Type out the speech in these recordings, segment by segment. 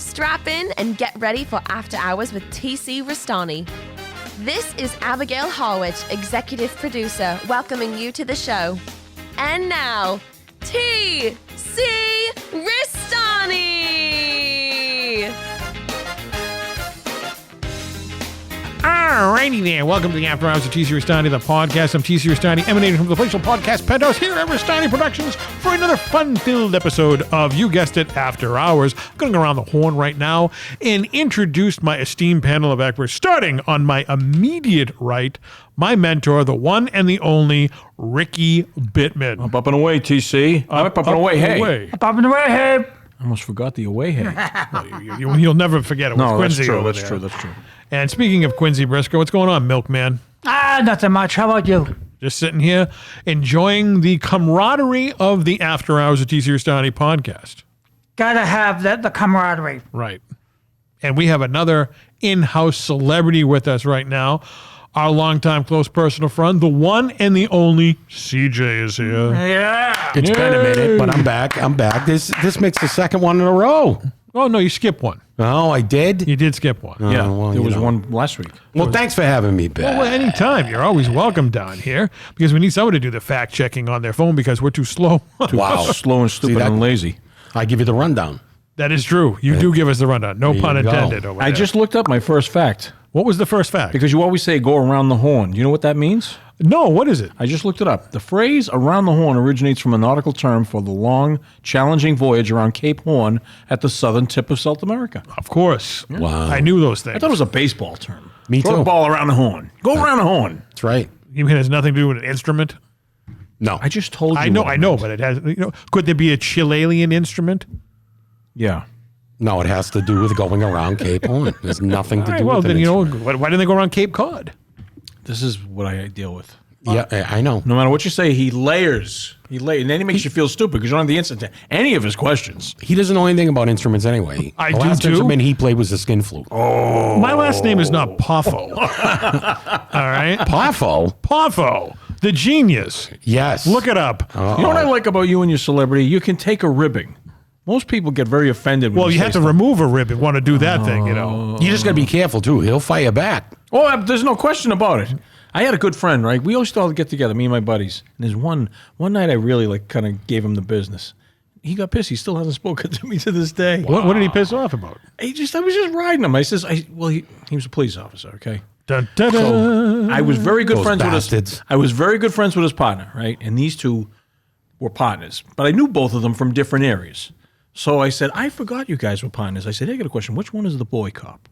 Strap in and get ready for After Hours with TC Restani. This is Abigail Harwich, executive producer, welcoming you to the show. And now, TC Restani! Alrighty there. Welcome to the After Hours of TC Restani, the podcast. I'm TC Restani, emanating from the official podcast penthouse here at Restani Productions for another fun-filled episode of, you guessed it, After Hours. I'm going to go around the horn right now and introduce my esteemed panel of experts, starting on my immediate right, my mentor, the one and the only Ricky Bittman. Up and away, TC. Up and away, hey. Up and away, hey. I almost forgot the away, hey. You'll never forget it. No, Quincy that's true. over That's there. true. That's true. And speaking of Quincy Briscoe, what's going on, Milkman? Nothing much. How about you? Just sitting here enjoying the camaraderie of the After Hours of TC Restani podcast. Gotta have the camaraderie. Right. And we have another in-house celebrity with us right now. Our longtime close personal friend, the one and the only CJ is here. Yeah. It's been a minute, but I'm back. This makes the second one in a row. Oh, no, you skipped one. Oh, I did? You did skip one. Oh, Yeah, well, there was you know. one last week. Well, thanks for having me back. Well, anytime. You're always welcome down here because we need someone to do the fact checking on their phone because we're too slow. Wow. Slow and stupid that? and lazy. I give you the rundown. That is true. You do give us the rundown. No There pun you go. intended over I there. just looked up my first fact What was the first fact? because you always say go around the horn. You know what that means? No, what is it? I just looked it up. The phrase around the horn originates from a nautical term for the long, challenging voyage around Cape Horn at the southern tip of South America. Of course. Wow. I knew those things. I thought it was a baseball term. Me Throw too. the ball around the horn. Go around the horn. That's right. You mean it has nothing to do with an instrument? No. I just told you. I know, what I it know, meant. but it has. Could there be a Chilean instrument? Yeah. No, it has to do with going around Cape Horn. There's nothing to All do right, well, with it. then why didn't they go around Cape Cod? This is what I deal with. Yeah, I know. No matter what you say, he layers. And then he makes you feel stupid because you don't have the answer to any of his questions. He doesn't know anything about instruments anyway. I the do last too. instrument he played was the skin flute. Oh. My last name is not Poffo. All right, Poffo? Poffo, the genius. Yes. Look it up. You know what I like about you and your celebrity? You can take a ribbing. Most people get very offended when Well, you say have to stuff. remove a rib and want to do that thing, you know. You just got to be careful, too. He'll fire back. Oh, there's no question about it. I had a good friend, right? We always thought to get together, me and my buddies. And there's one night I really kind of gave him the business. He got pissed. He still hasn't spoken to me to this day. What did he piss off about? I was just riding him. I says, he was a police officer, okay? Dun, dun, So dun. I was very good Those friends bastards. with his. I was very good friends with his partner, right? And these two were partners, but I knew both of them from different areas. So I said, I forgot you guys were partners. I said, hey, I got a question. Which one is the boy cop?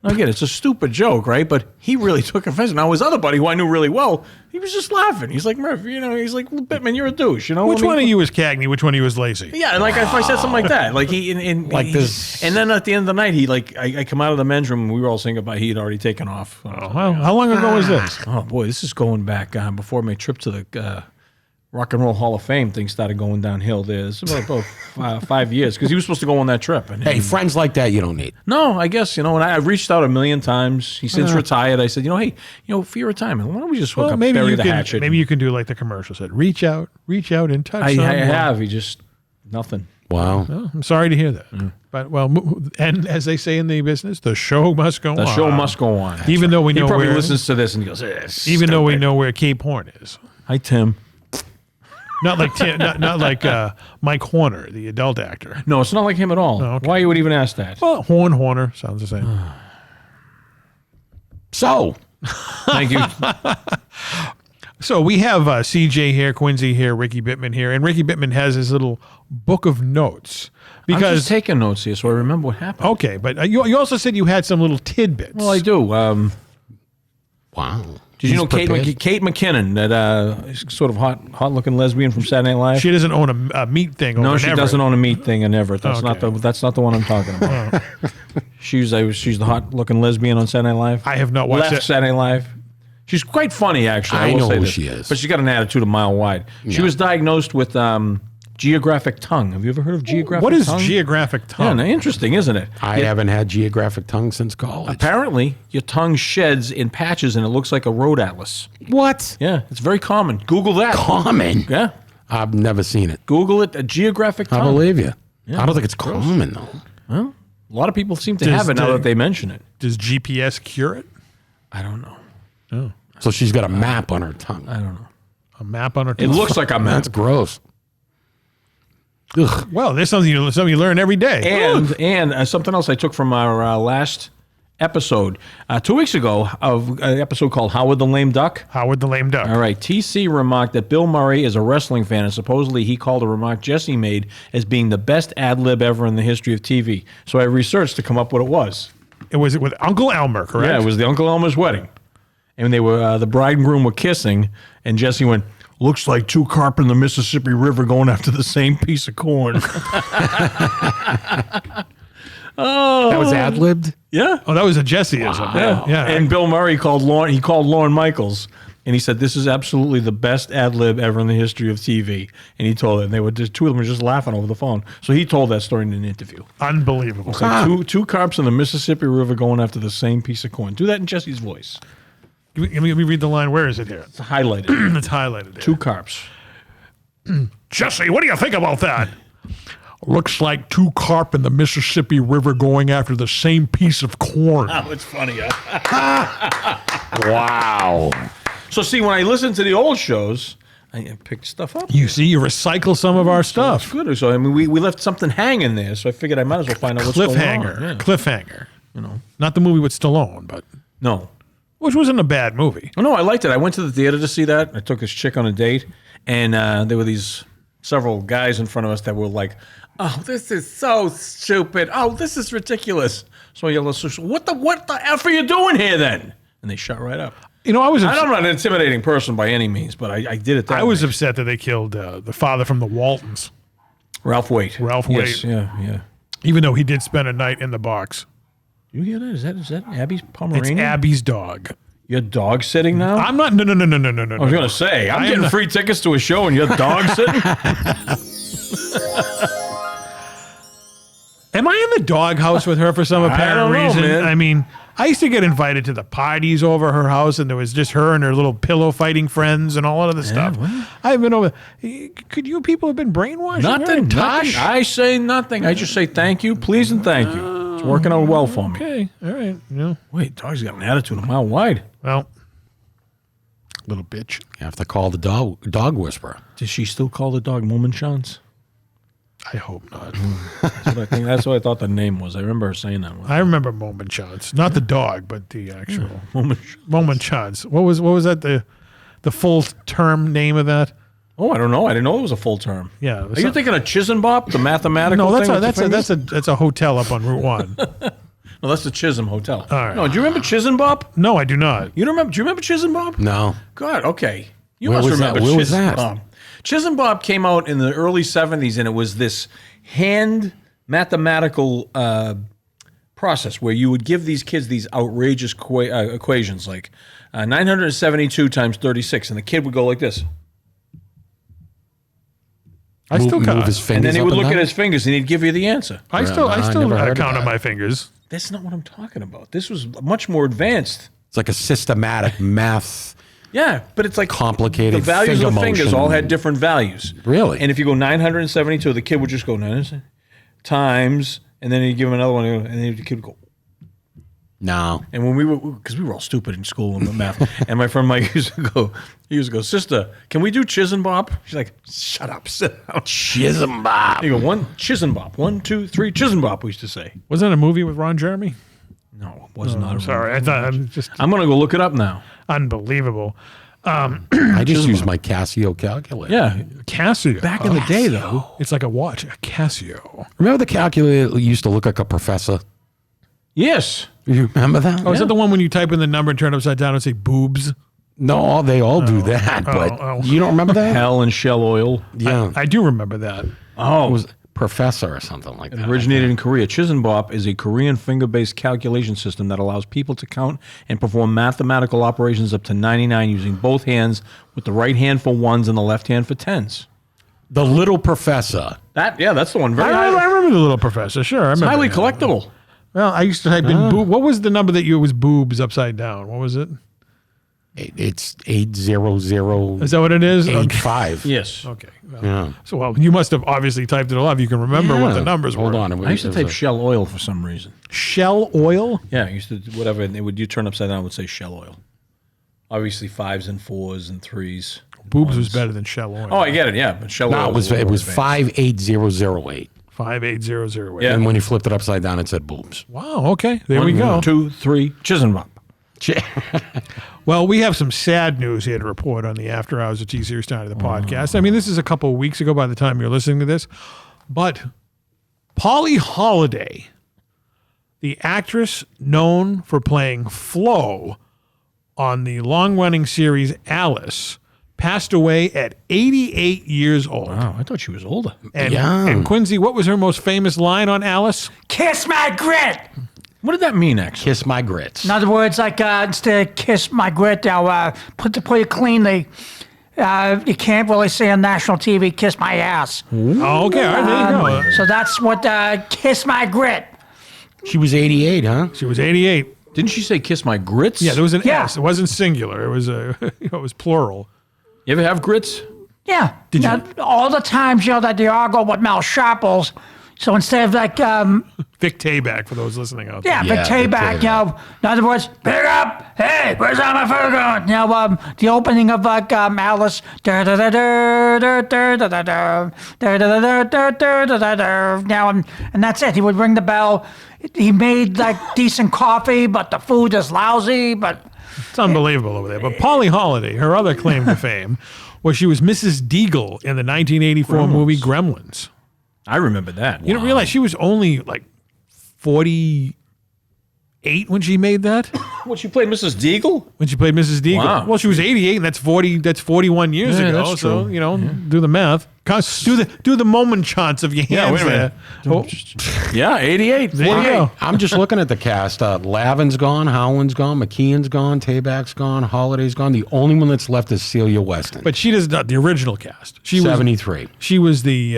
Now, again, it's a stupid joke, right? But he really took offense. Now, his other buddy, who I knew really well, he was just laughing. He's like, Murph, he's like, Bittman, you're a douche, you know? Which one of you is Cagney? Which one of you is Lacy? Yeah, and like if I said something like that, like Like this. and then at the end of the night, I come out of the men's room, and we were all saying goodbye. He had already taken off. Well, how long ago was this? Oh boy, this is going back before my trip to the Rock and Roll Hall of Fame thing started going downhill. There's about 5 years because he was supposed to go on that trip. And Hey, friends like that you don't need. no, I guess and I've reached out a million times. He's since retired. I said, hey, for your retirement, why don't we just hook Well, up, maybe bury you the can. hatchet? Maybe you can do like the commercial said. Reach out and touch. I someone. have. He just nothing. Wow. Well, I'm sorry to hear that. But and as they say in the business, the show must go on. The show must go on. Even though we He know probably where, listens to this and he goes, even though we know where Cape Horn is. Hi, Tim. Not like not like Mike Horner, the adult actor. No, it's not like him at all. Oh, okay. Why you would even ask that? Well, Horner sounds the same. So, Thank you. So we have CJ here, Quincy here, Ricky Bittman here, and Ricky Bittman has his little book of notes I'm because just taking notes here so I remember what happened. okay, but you also said you had some little tidbits. Well, I do. wow. Did you know He's prepared. Kate McKinnon, that sort of hot-looking lesbian from Saturday Night Live? She doesn't own a meat thing. No, over she in doesn't Everett. own a meat thing in Everett. That's Okay. not the one I'm talking about. She's the hot-looking lesbian on Saturday Night Live. I have not watched Left it. Saturday Night Live. She's quite funny, actually. I will know say who this. she is. But she's got an attitude a mile wide. She was diagnosed with geographic tongue. Have you ever heard of geographic What is tongue? geographic Yeah, tongue? now, interesting, isn't it? I haven't had geographic tongue since college. Apparently, your tongue sheds in patches and it looks like a road atlas. What? Yeah, it's very common. Google that. Common? Yeah, I've never seen it. Google it. A geographic tongue. I believe you. I don't think it's common, though. Well, A lot of people seem to have it now that they mention it. Does GPS cure it? I don't know. Oh, So she's got a map on her tongue. I don't know. a map on her It tongue. looks like a map. That's gross. Ugh. Well, there's something you learn every day. And something else I took from our last episode 2 weeks ago of an episode called Howard the Lame Duck. Howard the Lame Duck. All right. TC remarked that Bill Murray is a wrestling fan, and supposedly he called a remark Jesse made as being the best ad lib ever in the history of TV. So I researched to come up what it was. It was with Uncle Elmer, correct? Yeah, it was the Uncle Elmer's wedding. And they were the bride and groom were kissing, and Jesse went, "Looks like two carp in the Mississippi River going after the same piece of corn." That was ad-libbed? Yeah. Oh, that was a Jesseism. Yeah. Yeah. And Bill Murray called Lorne Michaels, and he said, "This is absolutely the best ad lib ever in the history of TV." And he told it, and they were just two of them were just laughing over the phone. So he told that story in an interview. Unbelievable. It's like two carps in the Mississippi River going after the same piece of corn. Do that in Jesse's voice. Let me read the line. Where is it here? It's highlighted. It's highlighted there. Two carps. Jesse, what do you think about that? Looks like two carp in the Mississippi River going after the same piece of corn. Oh, it's funny. Huh? Wow. So see, when I listen to the old shows, I pick stuff up. You see, you recycle some of our stuff. Good. So I mean, we left something hanging there, so I figured I might as well find out what's going on. Cliffhanger. Yeah. Cliffhanger. You know, Not the movie with Stallone, but no. which wasn't a bad movie. Oh, no, I liked it. I went to the theater to see that. I took this chick on a date, and there were these several guys in front of us that were like, "Oh, this is so stupid. Oh, this is ridiculous." So I yelled, what the F are you doing here then? And they shut right up. You know, I was I'm not an intimidating person by any means, but I did it that I was way. upset that they killed the father from the Waltons, Ralph Waite. Ralph Yes, Waite. yeah. even though he did spend a night in the box. You hear that? Is that Abby's It's Pomeranian? Abby's dog. Your dog sitting now? I'm not. No. I was going to say, I'm getting free tickets to a show and your dog sitting? Am I in the doghouse with her for some apparent don't know, reason? man. I mean, I used to get invited to the parties over her house, and there was just her and her little pillow fighting friends and all of the stuff. well. I've been over. Could you people have been brainwashed? Nothing. Tosh? I say nothing. I just say thank you, please, and thank you. It's working out well for me. Okay, all right. Yeah. Wait, dog's got an attitude a mile wide. Well, little bitch. You have to call the dog whisperer. Does she still call the dog Momenchance? I hope not. That's what I thought the name was. I remember her saying that one. I remember Moment Chance, not the dog, but the actual Momenchance. Moment Chance. What was that? The full term name of that? Oh, I don't know. I didn't know it was a full term. Yeah. Are you thinking of Chisan Bop, the mathematical No, thing? that's a hotel up on Route 1. No, that's the Chisholm Hotel. All right. No, do you remember Chisan Bop? No, I do not. You don't remember? Do you remember Chisan Bop? No. God, okay. You Where must was that? remember Where was Chisan that? Bop. Chisan Bop came out in the early 70s, and it was this hand mathematical process where you would give these kids these outrageous equations like 972 times 36, and the kid would go like this. I still move count. his fingers And then he up would and look down? at his fingers, and he'd give you the answer. I still never heard of count on that. my fingers. That's not what I'm talking about. This was much more advanced. It's like a systematic math. Yeah, but it's like Complicated The values of the finger fingers motion. all had different values. Really? And if you go 972, the kid would just go 9 times, and then he'd give him another one, and then the kid would go. No. And when we were all stupid in school in math, and my friend Mike used to go, "Sister, can we do Chisan Bop?" She's like, "Shut up, sit down." Chisan Bop. You go one Chisan Bop, 1, 2, 3 Chisan Bop. We used to say. Wasn't that a movie with Ron Jeremy? No, it was not. I'm sorry. I thought I'm just I'm gonna go look it up now. unbelievable. I just use my Casio calculator. Yeah, Casio. back in the day though. It's like a watch, a Casio. Remember the calculator that used to look like a professor? Yes. You remember that? Oh, is that the one when you type in the number and turn it upside down and say boobs? No, they all do that, but oh. you don't remember that? Hell and Shell Oil. Yeah. I do remember that. Oh, It was professor or something like that. originated in Korea. Chisan Bop is a Korean finger-based calculation system that allows people to count and perform mathematical operations up to 99 using both hands, with the right hand for ones and the left hand for tens. The Little Professor. That's the one. I remember the little professor. Sure, I remember. highly that. collectible. Well, I used to type in boob. What was the number that you was boobs upside down? What was it? It's 80085. Is that what it is? Yes. Okay. Well, Yeah. So, well, you must have obviously typed it all. If you can remember what the numbers were. Hold on. I used to type Shell Oil for some reason. Shell oil? Yeah, I used to whatever. And you turn upside down, it would say Shell Oil. Obviously 5s and 4s and 3s. Boobs was better than Shell oil. Oh, I get it. Yeah, but Shell No, Oil. it was 58008. 58008. Yeah. And when you flipped it upside down, it said boobs. Wow. Okay. There we go. 1, 2, 3. Chisan Bop. Well, we have some sad news here to report on the After Hours of T Series Starting the podcast. I mean, this is a couple of weeks ago by the time you're listening to this, but Polly Holiday, the actress known for playing Flo on the long-running series Alice, passed away at 88 years old. Wow, I thought she was older. And, Yeah. and Quincy, what was her most famous line on Alice? Kiss my grit. What did that mean, actually? Kiss my grits. In other words, like instead of kiss my grit, now put it cleanly. You can't really say on national TV, kiss my ass. Oh, okay. All right, there you go. So that's what kiss my grit. She was 88, huh? She was 88. Didn't she say kiss my grits? Yeah, there was an Yeah. S. It wasn't singular. It was it was plural. You ever have grits? Yeah. Did Now, all the times, that they argue with Mel Sharples. So instead of like, Vic Tayback for those listening out there. yeah, Yeah, but take back, Tayback. in other words, pick up, hey, where's all my food going? The opening of like Alice, now, and that's it. He would ring the bell. He made like decent coffee, but the food is lousy, but It's unbelievable over there. But Polly Holiday, her other claim to fame was she was Mrs. Deagle in the 1984 movie Gremlins. I remember that. You don't realize she was only like 48 when she made that? What, she played Mrs. Deagle? When she played Mrs. Deagle. Wow. Well, she was 88, and that's 41 years Yeah, ago. that's So, true. do the math. Do the moment chants of your hands wait a minute. there. Oh, Yeah, 88. there you go. I'm just looking at the cast. Lavin's gone, Howland's gone, McKeon's gone, Tayback's gone, Holiday's gone. The only one that's left is Celia Weston. But she does not the original cast. She was 73. She was the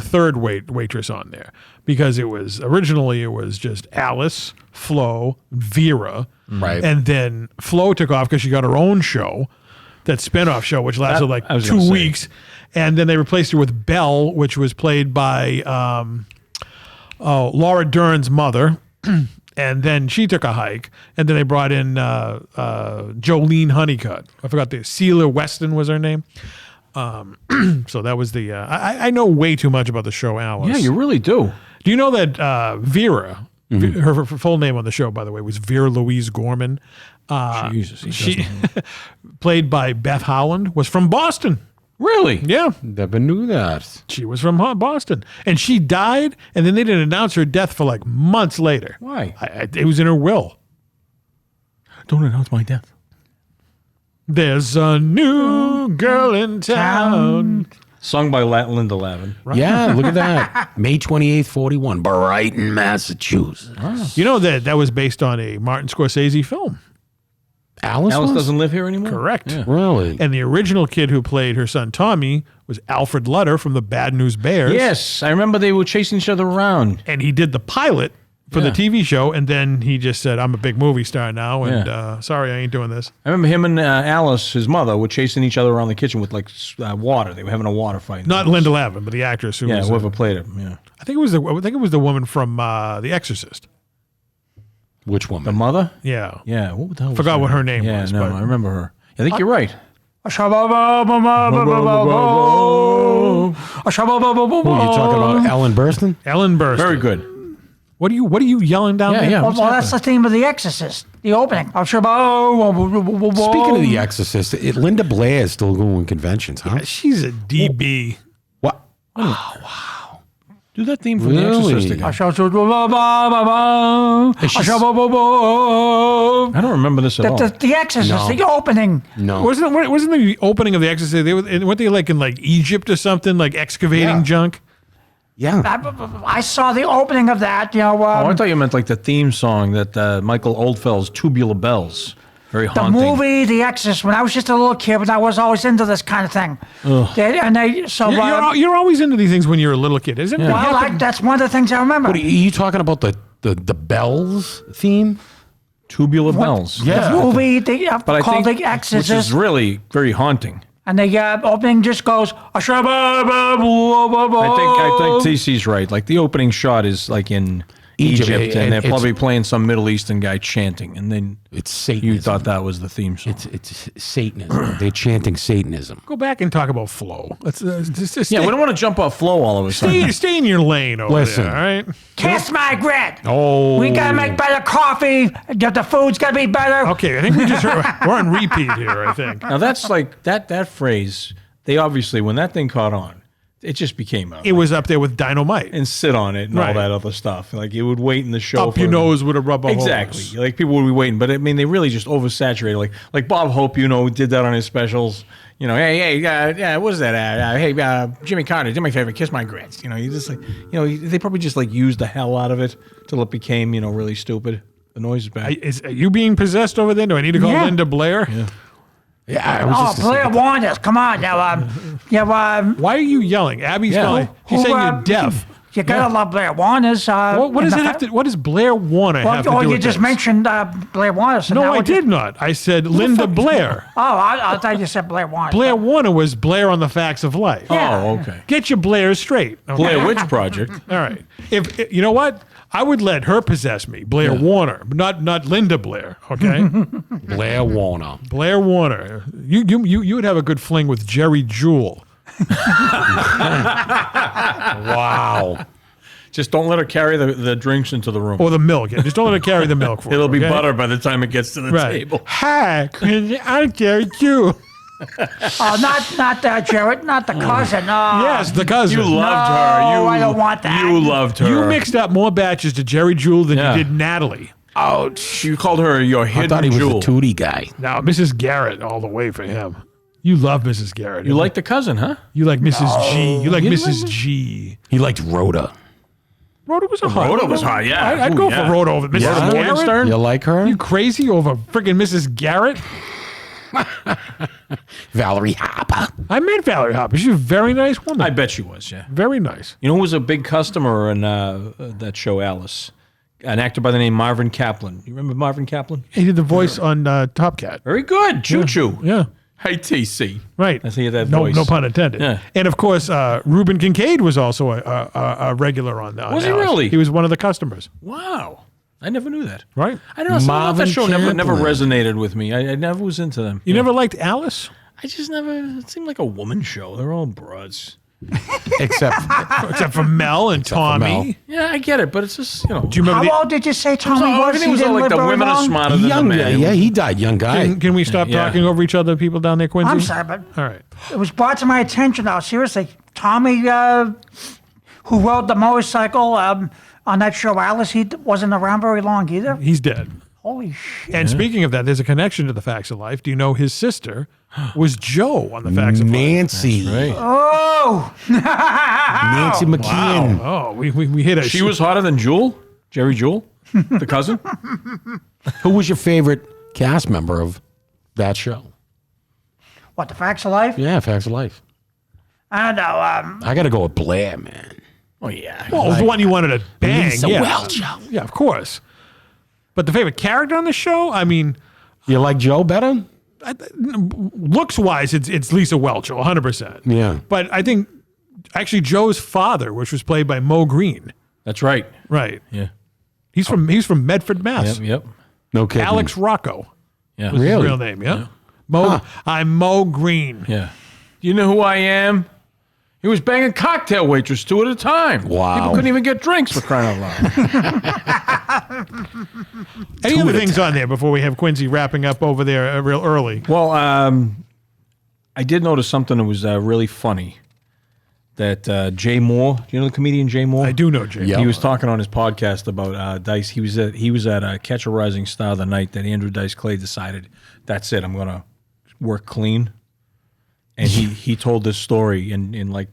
third waitress on there because originally it was just Alice, Flo, Vera, Right. and then Flo took off because she got her own show, that spinoff show, which lasted like I was gonna 2 say. weeks, and then they replaced her with Belle, which was played by Laura Dern's mother. And then she took a hike, and then they brought in Jolene Honeycutt. I forgot Celia Weston was her name. So that was the. I know way too much about the show Alice. Yeah, you really do. Do you know that Vera, her full name on the show, by the way, was Vera Louise Gorman. Jesus, he She, doesn't- played by Beth Howland, was from Boston. Really? Yeah, Never knew that. she was from Boston, and she died, and then they didn't announce her death for like months later. Why? It was in her will. Don't announce my death. There's a new girl in town. Sung by Linda Lavin. Yeah, look at that. May 28th, 41, Brighton, Massachusetts. You know that was based on a Martin Scorsese film. Alice Alice was? doesn't live here anymore? Correct. Yeah. Really? And the original kid who played her son Tommy was Alfred Lutter from the Bad News Bears. Yes, I remember they were chasing each other around. And he did the pilot for the TV show, and then he just said, I'm a big movie star now, and sorry, I ain't doing this. I remember him and Alice, his mother, were chasing each other around the kitchen with like water. They were having a water fight. Not Linda Lavin, but the actress who Yeah, was whoever played him. Yeah. I think it was the woman from The Exorcist. Which The woman? mother? Yeah. Yeah. What the hell was Forgot what her name yeah, was, No, but- I remember her. I think you're right. Who are you talking about? Ellen Burstyn? Ellen Burstyn. Very good. What are you yelling down Yeah, there? yeah. well, that's the theme of The Exorcist, the opening. Speaking of The Exorcist, Linda Blair is still going conventions, huh? She's a DB. What? Do that theme from The Really? Exorcist again. I I don't remember this at all. The Exorcist, No. the opening. No. Wasn't the opening of The Exorcist? Weren't they like in like Egypt or something, like excavating Yeah. junk? Yeah. I saw the opening of that, Oh, I thought you meant like the theme song that Michael Oldfell's Tubular Bells. Very the haunting. movie The Exorcist, when I was just a little kid, but I was always into this kind of thing. You're always into these things when you're a little kid, isn't it? Well, that's one of the things I remember. What are you talking about? The bells theme? Tubular bells. Yeah. The movie But I called think, The which Exorcist. is really very haunting. And the opening just goes, I think TC's right. Like the opening shot is like in Egypt, Egypt, and they're it's- probably playing some Middle Eastern guy chanting, and then It's Satanism. you thought that was the theme song. It's Satanism. They're chanting Satanism. Go back and talk about flow. Let's just Yeah, stay, we don't want to jump off flow all of a sudden. stay in your lane over Listen. there, all right? Kiss my grit. Oh. We got to make better coffee. The food's got to be better. Okay, I think we're on repeat here, I think. Now that's like that phrase. They obviously, when that thing caught on, it just became It was up there with Dynamite. and sit on it and Right. all that other stuff. Like it would wait in the show. Up your nose with a rubber Exactly. hose. Like people would be waiting, but I mean, they really just oversaturated. Like Bob Hope, did that on his specials. What was that? Hey, Jimmy Carter, do me a favor, kiss my grits. You just like, they probably just like used the hell out of it till it became, really stupid. The noise is bad. Are you being possessed over there? Do I need to call Yeah. Linda Blair? Yeah, I was Oh, just Blair warned us. Come on now. Why are you yelling? Abby's Yeah. going. She's saying you're deaf. You gotta love Blair Warner's. What does it have to? What does Blair Warner have to do you with just this? mentioned Blair Warner. So No, now I we're just- did not. I said Linda Blair. Oh, I thought you said Blair Warner. Blair Warner was Blair on the Facts of Life. Yeah. Oh, okay. Get your Blairs straight. Okay? Blair Witch Project. All right. If you know what, I would let her possess me, Blair Warner, but not Linda Blair. Okay, Blair Warner. Blair Warner. You would have a good fling with Jerry Jewell. Wow. Just don't let her carry the drinks into the room. Or the milk. Yeah, just don't let her carry the milk for It'll her, be okay? butter by the time it gets to the Right. table. Hi, Quincy, I'm Jerry Jewell. Oh, not Jared, not the cousin. No. Yes, the cousin. You loved her. No, I don't want that. You loved her. You mixed up more batches to Jerry Jewell than Yeah. you did Natalie. Ouch. You called her your I hidden thought he was jewel. a Tootie guy. Now, Mrs. Garrett, all the way for him. You love Mrs. Garrett. You like the cousin, huh? You like Mrs. G. You like You Mrs. like- G. He liked Rhoda. Rhoda was a hot. Rhoda was hot, yeah. I'd Ooh, go yeah. for Rhoda over Mrs. Yeah. Garrett. Morgenstern? You like her? You crazy over freaking Mrs. Garrett? Valerie Harper. I met Valerie Harper. She's a very nice woman. I bet she was, yeah. Very nice. You know who was a big customer in that show, Alice? An actor by the name Marvin Kaplan. You remember Marvin Kaplan? He did the voice on Top Cat. Very good. Choo Choo. Yeah. Hey, TC. Right. I see that no, voice. No pun intended. Yeah. And of course, Reuben Kincaid was also a regular on that. Was he really? He was one of the customers. Wow. I never knew that. Right. I don't know. Something about Marvin that show never Kaplan. resonated with me. I never was into them. You never liked Alice? I just never. It seemed like a woman show. They're all broads. Except Except for Mel and for Tommy. Mel. Yeah, I get it, but it's just Do you remember How old did you say Tommy So was? everything He was all didn't like live the very women are long? smarter than the young guy. men. Yeah, he died young guy. Can we stop Yeah. talking over each other, people down there, Quincy? I'm sorry, but All right. it was brought to my attention now. Seriously, Tommy, who rode the motorcycle on that show, Alice, he wasn't around very long either. He's dead. Holy shit. And speaking of that, there's a connection to the Facts of Life. Do you know his sister was Joe on the Facts of Life? Nancy. Right. Oh, Nancy McKeon. Oh, we hit a. She was hotter than Jewel? Jerry Jewel? The cousin? Who was your favorite cast member of that show? what, the facts of life? Yeah, Facts of Life. I don't know. I got to go with Blair, man. Oh, yeah. Well, the one you wanted to bang. Lisa yeah. Welch. Yeah, of course. But the favorite character on the show, I mean, You like Joe better? looks wise, it's Lisa Welch, 100%. Yeah. But I think actually Joe's father, which was played by Mo Green, That's right. right? Yeah. He's from Medford, Mass. Yep. No kidding. Alex Rocco Yeah. was his Really? real name. Yeah. Mo. I'm Mo Green. Yeah. You know who I am? He was banging cocktail waitress 2 at a time. Wow. People couldn't even get drinks for crying out loud. Any other things on there before we have Quincy wrapping up over there real early? Well, I did notice something that was really funny. That Jay Moore, do you know the comedian Jay Moore? I do know Jay. Yeah. He was talking on his podcast about Dice. He was at Catch a Rising Star the night that Andrew Dice Clay decided, that's it, I'm going to work clean. And he told this story in like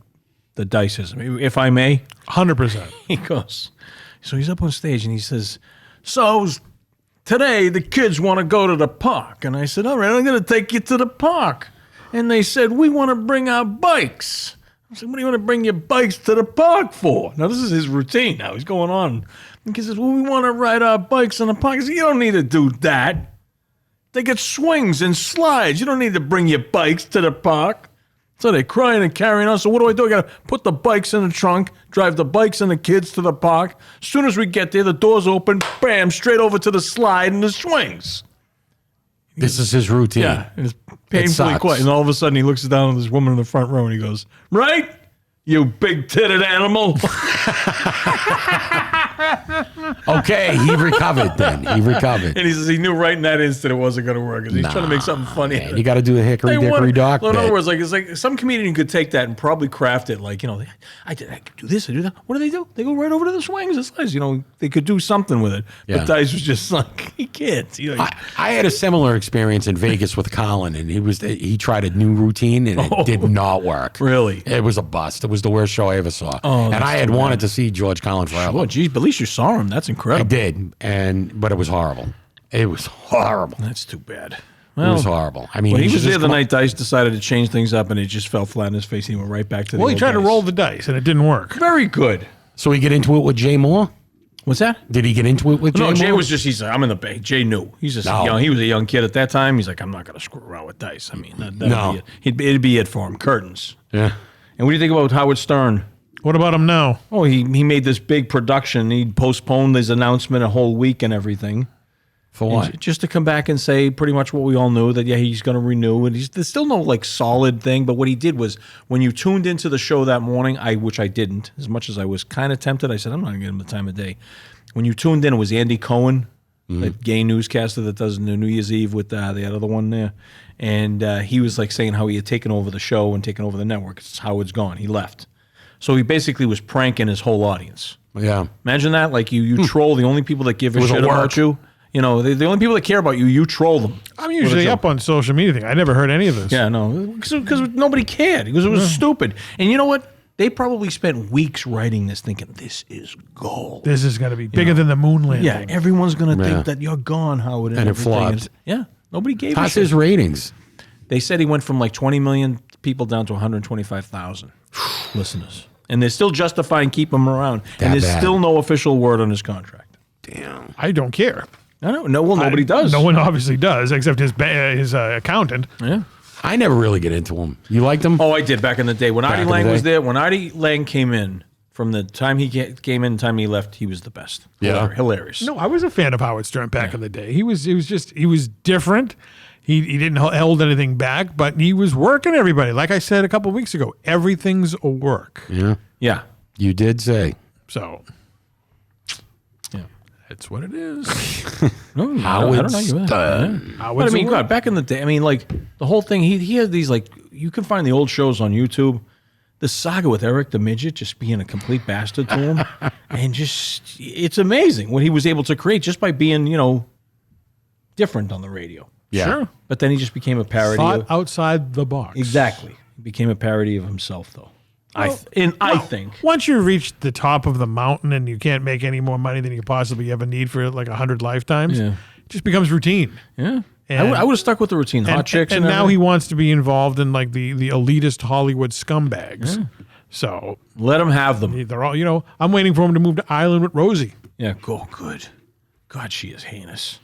the Dices, if I may. 100%. He goes, so he's up on stage and he says, so today the kids want to go to the park. And I said, all right, I'm going to take you to the park. And they said, we want to bring our bikes. I said, what do you want to bring your bikes to the park for? Now, this is his routine now. He's going on. And he says, well, we want to ride our bikes in the park. I said, you don't need to do that. They get swings and slides. You don't need to bring your bikes to the park. So they're crying and carrying on. So what do? I got to put the bikes in the trunk, drive the bikes and the kids to the park. As soon as we get there, the doors open, bam, straight over to the slide and the swings. This is his routine. Yeah, and it's painfully sucks. quiet. And all of a sudden, he looks down at this woman in the front row and he goes, right? You big-titted animal. Okay, he recovered then. He recovered. And he says he knew right in that instant it wasn't going to work. He's trying to make something funny. Man, you got to do a hickory-dickory dock well, in other bit. words, it's like some comedian could take that and probably craft it like, I could do this, I do that. What do? They go right over to the swings and slides. They could do something with it. Yeah. But Dice was just like, he can't. I had a similar experience in Vegas with Colin, and he tried a new routine, and it did not work. Really? It was a bust. It was the worst show I ever saw. Oh, and that's I had too wanted bad. to see George Colin forever. Oh, geez, but at least you saw him. That's I incredible. did, but it was horrible. It was horrible. That's too bad. It was horrible. I mean, When he should was there just the come- night Dice decided to change things up and it just fell flat in his face and he went right back to the Well, he old tried to Dice. roll the dice and it didn't work. Very good. So he get into it with Jay Moore? What's that? Did he get into it with Jay No, Moore? Jay was just, he's like, I'm in the bay. Jay knew. He's just No. young. He was a young kid at that time. He's like, I'm not going to screw around with Dice. I mean, that'd No. be it. It'd be it for him. Curtains. Yeah. And what do you think about Howard Stern? What about him now? Oh, he made this big production. He postponed his announcement a whole week and everything. For what? Just to come back and say pretty much what we all knew, that, yeah, he's going to renew. And there's still no, solid thing. But what he did was, when you tuned into the show that morning, which I didn't, as much as I was kind of tempted, I said, I'm not going to give him the time of day. When you tuned in, it was Andy Cohen, that gay newscaster that does the New Year's Eve with the other one there. And he was saying how he had taken over the show and taken over the network. It's Howard's gone. He left. So he basically was pranking his whole audience. Yeah. Imagine that. You troll the only people that give a was a shit about work. you. The only people that care about you, you troll them. I'm usually up on social media thing. I never heard any of this. Yeah, no, because nobody cared. Because it was stupid. And you know what? They probably spent weeks writing this thinking, this is gold. This is going to be bigger than the moon landing. Yeah, everyone's going to Yeah. think that you're gone, Howard. And it everything. flopped. Yeah, nobody gave a How's shit. his ratings? They said he went from 20 million people down to 125,000 listeners. And they're still justifying keeping him around. That And there's bad. still no official word on his contract. Damn. I don't care. I don't know. Well, nobody does. No one obviously does, except his accountant. Yeah. I never really get into him. You liked him? Oh, I did back in the day. When Back Artie in the Lang was day? there, when Artie Lang came in, from the time he came in and the time he left, he was the best. Yeah. Hilarious. No, I was a fan of Howard Stern back in the day. He was different. He didn't hold anything back, but he was working everybody. Like I said a couple of weeks ago, everything's a work. Yeah. Yeah. You did say. So Yeah. that's what it is. No, Howard I don't know. Stern. But I Howard's mean, a God, work. back in the day, the whole thing, he had these, you can find the old shows on YouTube. The saga with Eric the Midget just being a complete bastard to him. And it's amazing what he was able to create just by being, different on the radio. Yeah. Sure. But then he just became a parody Thought of. outside the box. Exactly. He became a parody of himself, though. I think. Once you reach the top of the mountain and you can't make any more money than you possibly ever need for 100 lifetimes, Yeah. it just becomes routine. Yeah. And- I would have stuck with the routine. Hot chicks and and now he everything. wants to be involved in the elitist Hollywood scumbags. So Let him have them. they're all, I'm waiting for him to move to Ireland with Rosie. Yeah, good. God, she is heinous.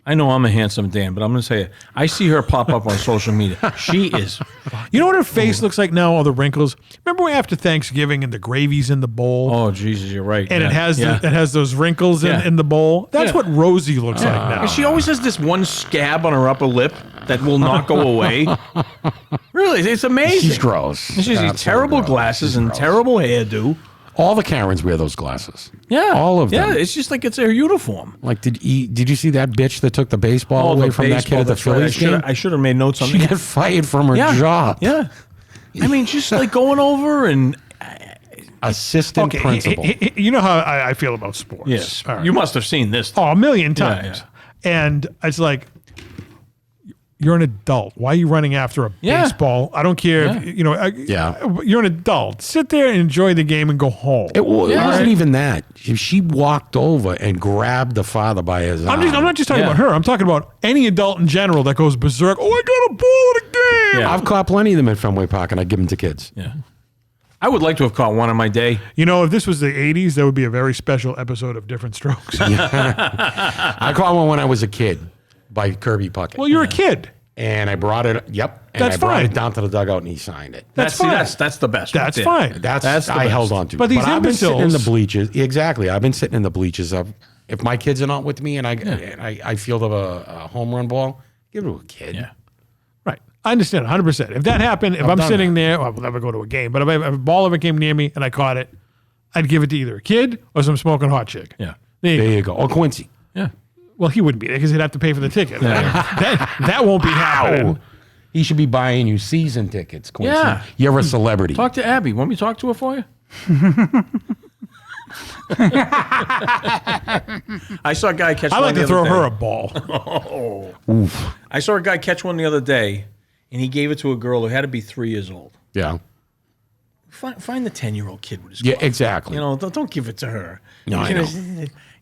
I know I'm a handsome Dan, but I'm going to say I see her pop up on social media. She is. You know what her face looks like now? All the wrinkles. Remember after Thanksgiving and the gravy's in the bowl, Oh, Jesus, you're right. and yeah. it has those wrinkles Yeah. in the bowl. That's Yeah. what Rosie looks like now. And she always has this one scab on her upper lip that will not go away. Really, it's amazing. She's gross. She's these Absolutely terrible gross. glasses She's and gross. terrible hairdo. All the Karens wear those glasses. Yeah, All of them. Yeah, it's just like it's their uniform. Did you see that bitch that took the baseball away from that kid at the Phillies game? I should have made notes on She that. got fired from her Yeah, job. yeah. I mean, just going over and Assistant principal. You know how I feel about sports. yes, All right. you must have seen this. Oh, a million Yeah, times. And it's like, you're an adult. Why are you running after a Yeah. baseball? I don't care. Yeah. If, Yeah. You're an adult. Sit there and enjoy the game and go home. It Yeah. wasn't even that. She walked over and grabbed the father by his arm. I'm not just talking Yeah. about her. I'm talking about any adult in general that goes berserk. Oh, I got a ball in a game. Yeah. I've caught plenty of them at Fenway Park, and I give them to kids. Yeah. I would like to have caught one on my day. You know, if this was the 80s, that would be a very special episode of Different Strokes. I caught one when I was a kid by Kirby Puckett. Well, you're a kid. And I brought it. Yep. And That's I brought fine. it down to the dugout, and he signed it. That's fine. That's the best. That's right there. fine. That's the I best. held on to. But these I've been sitting in the imbeciles- bleachers. Exactly. I've been sitting in the bleachers. If my kids are not with me and I field a home run ball, give it to a kid. Yeah. Right. I understand 100%. If that happened, if I'm done sitting there, well, I will never go to a game, but if a ball ever came near me and I caught it, I'd give it to either a kid or some smoking hot chick. Yeah. There you There go. you go. Or Quincy. Yeah. Well, he wouldn't be there because he'd have to pay for the ticket. That won't be happening. He should be buying you season tickets, Quincy. Yeah. You're a celebrity. Talk to Abby. Want me to talk to her for you? I saw a guy catch I one like the to throw other her day. a ball. I saw a guy catch one the other day, and he gave it to a girl who had to be 3 years old. Yeah. Find the 10-year-old kid with his Yeah, glove. exactly. You know, don't give it to her. No, I know.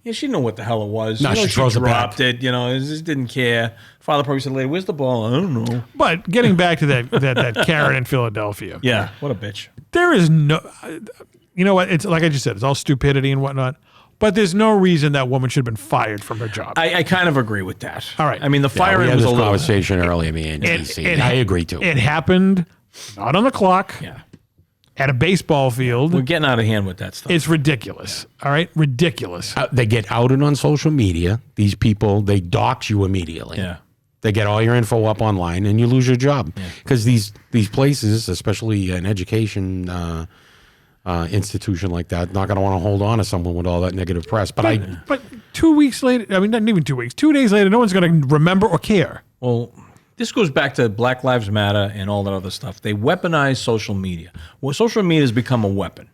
Yeah, she didn't know what the hell it was. No, you know, she throws it dropped back. it. You know, just didn't care. Father probably said later, "Where's the ball?" I don't know. But getting back to that Karen in Philadelphia, Yeah, what a bitch. there is no, you know what? It's like I just said, it's all stupidity and whatnot. But there's no reason that woman should have been fired from her job. I kind of agree with that. All right. I mean, the Yeah, we firing had was a this little. conversation earlier, me and DC. I agree too. It happened not on the clock, Yeah, at a baseball field. we're getting out of hand with that stuff. It's ridiculous. All right? Ridiculous. They get outed on social media. These people, they dox you immediately. Yeah. They get all your info up online, and you lose your job because these places, especially an education institution like that, not going to want to hold on to someone with all that negative press. But 2 weeks later, I mean, not even 2 weeks, 2 days later, no one's going to remember or care. Well, this goes back to Black Lives Matter and all that other stuff. They weaponize social media. Well, social media has become a weapon,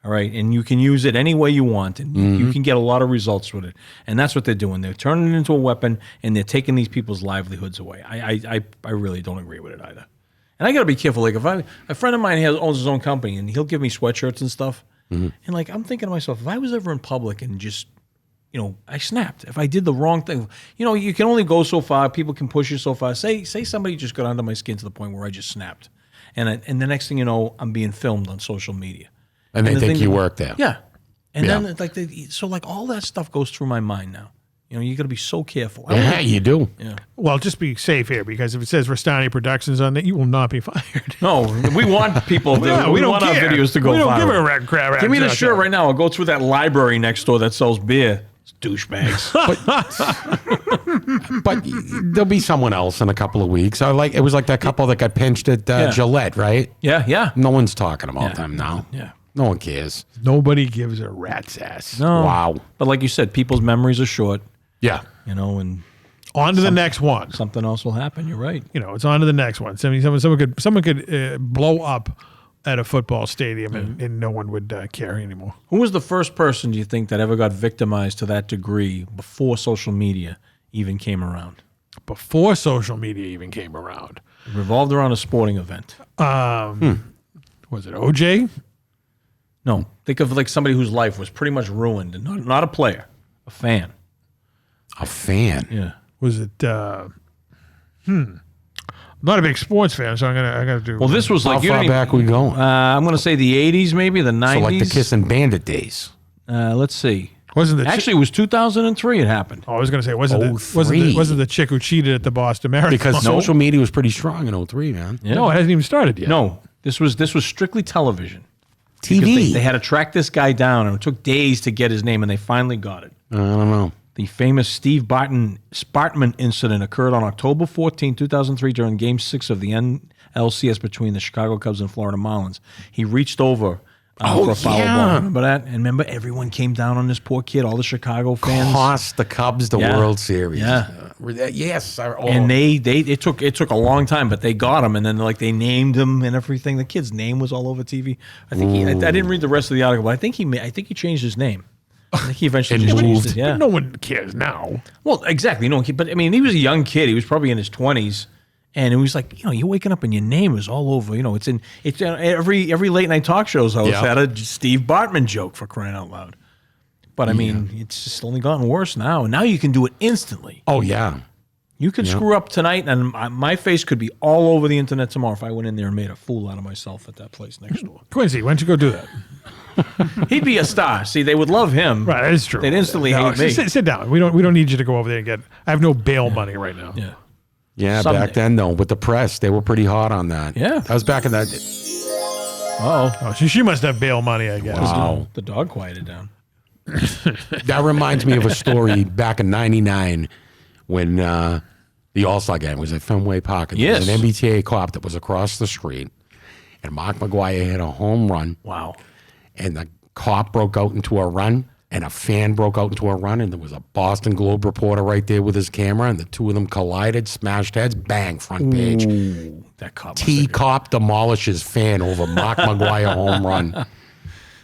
all right? And you can use it any way you want, and you can get a lot of results with it. And that's what they're doing. They're turning it into a weapon, and they're taking these people's livelihoods away. I really don't agree with it either. And I got to be careful. Like, if a friend of mine owns his own company, and he'll give me sweatshirts and stuff, and like I'm thinking to myself, if I was ever in public and just, you know, I snapped. If I did the wrong thing, you know, you can only go so far. People can push you so far. Say somebody just got under my skin to the point where I just snapped, and the next thing you know, I'm being filmed on social media, and they the think thing- you work there. Yeah, and Yeah. then it's like so all that stuff goes through my mind now. You know, you got to be so careful. Yeah, you do. Well, just be safe here because if it says Restani Productions on it, you will not be fired. No, we want people. No, we don't want our care. videos to go We don't viral. give a rat crap. Give me the shirt right now. I'll go through that library next door that sells beer. It's douchebags. But there'll be someone else in a couple of weeks. It was like that couple that got pinched at Gillette, right? yeah. No one's talking about them now. Yeah. No one cares. Nobody gives a rat's ass. No. Wow. But like you said, people's memories are short, Yeah. you know, and On to the next one. something else will happen. You're right. You know, it's on to the next one. Someone could blow up at a football stadium and no one would care anymore. Who was the first person, do you think, that ever got victimized to that degree before social media even came around? Before social media even came around. It revolved around a sporting event. Was it OJ? No. Think of like somebody whose life was pretty much ruined, and not a player, a fan. A fan. Yeah. Was it? I'm not a big sports fan, so I gotta do. Well, this was How like you far didn't back we going? I'm going to say the 80s, maybe the 90s. So like the Kissing Bandit days. Let's see. wasn't the Actually, it was 2003 it happened. I was gonna say wasn't the 03. wasn't the chick who cheated at the Boston Marathon? Because social media was pretty strong in 03, man. Yeah. No, it hasn't even started yet. No, this was strictly television. Because TV. They had to track this guy down, and it took days to get his name, and they finally got it. I don't know. The famous Steve Bartman incident occurred on October 14, 2003, during Game 6 of the NLCS between the Chicago Cubs and Florida Marlins. He reached over for a foul ball. Remember that? And remember, everyone came down on this poor kid, all the Chicago fans. Cost the Cubs the Yeah. World Series. Yeah. Yes. And it took a long time, but they got him, and then like they named him and everything. The kid's name was all over TV. I think I didn't read the rest of the article, but I think he changed his name. I think he eventually And just changed moved. it. Yeah. No one cares now. Well, exactly. No, but I mean, he was a young kid. He was probably in his 20s, and it was like, you know, you're waking up and your name is all over. You know, it's every late night talk show's host Yeah. had a Steve Bartman joke, for crying out loud. But I mean, it's just only gotten worse now, and now you can do it instantly. Oh, yeah. You could screw up tonight, and my face could be all over the internet tomorrow if I went in there and made a fool out of myself at that place next door. Quincy, why don't you go do that? He'd be a star. See, they would love him. Right, that is true. They'd instantly hate me. Sit down. We don't need you to go over there and get. I have no bail money right now. Yeah. Yeah, Someday. back then though, with the press, they were pretty hot on that. Yeah. That was back in that. Oh, she must have bail money, I guess. Wow. The dog quieted down. That reminds me of a story back in '99 when the All-Star game was at Fenway Park. And there was an MBTA cop that was across the street, and Mark McGuire hit a home run. Wow. And the cop broke out into a run, and a fan broke out into a run, and there was a Boston Globe reporter right there with his camera, and the two of them collided, smashed heads, bang, front page. Ooh, that cop. Cop demolishes fan over Mark McGuire home run.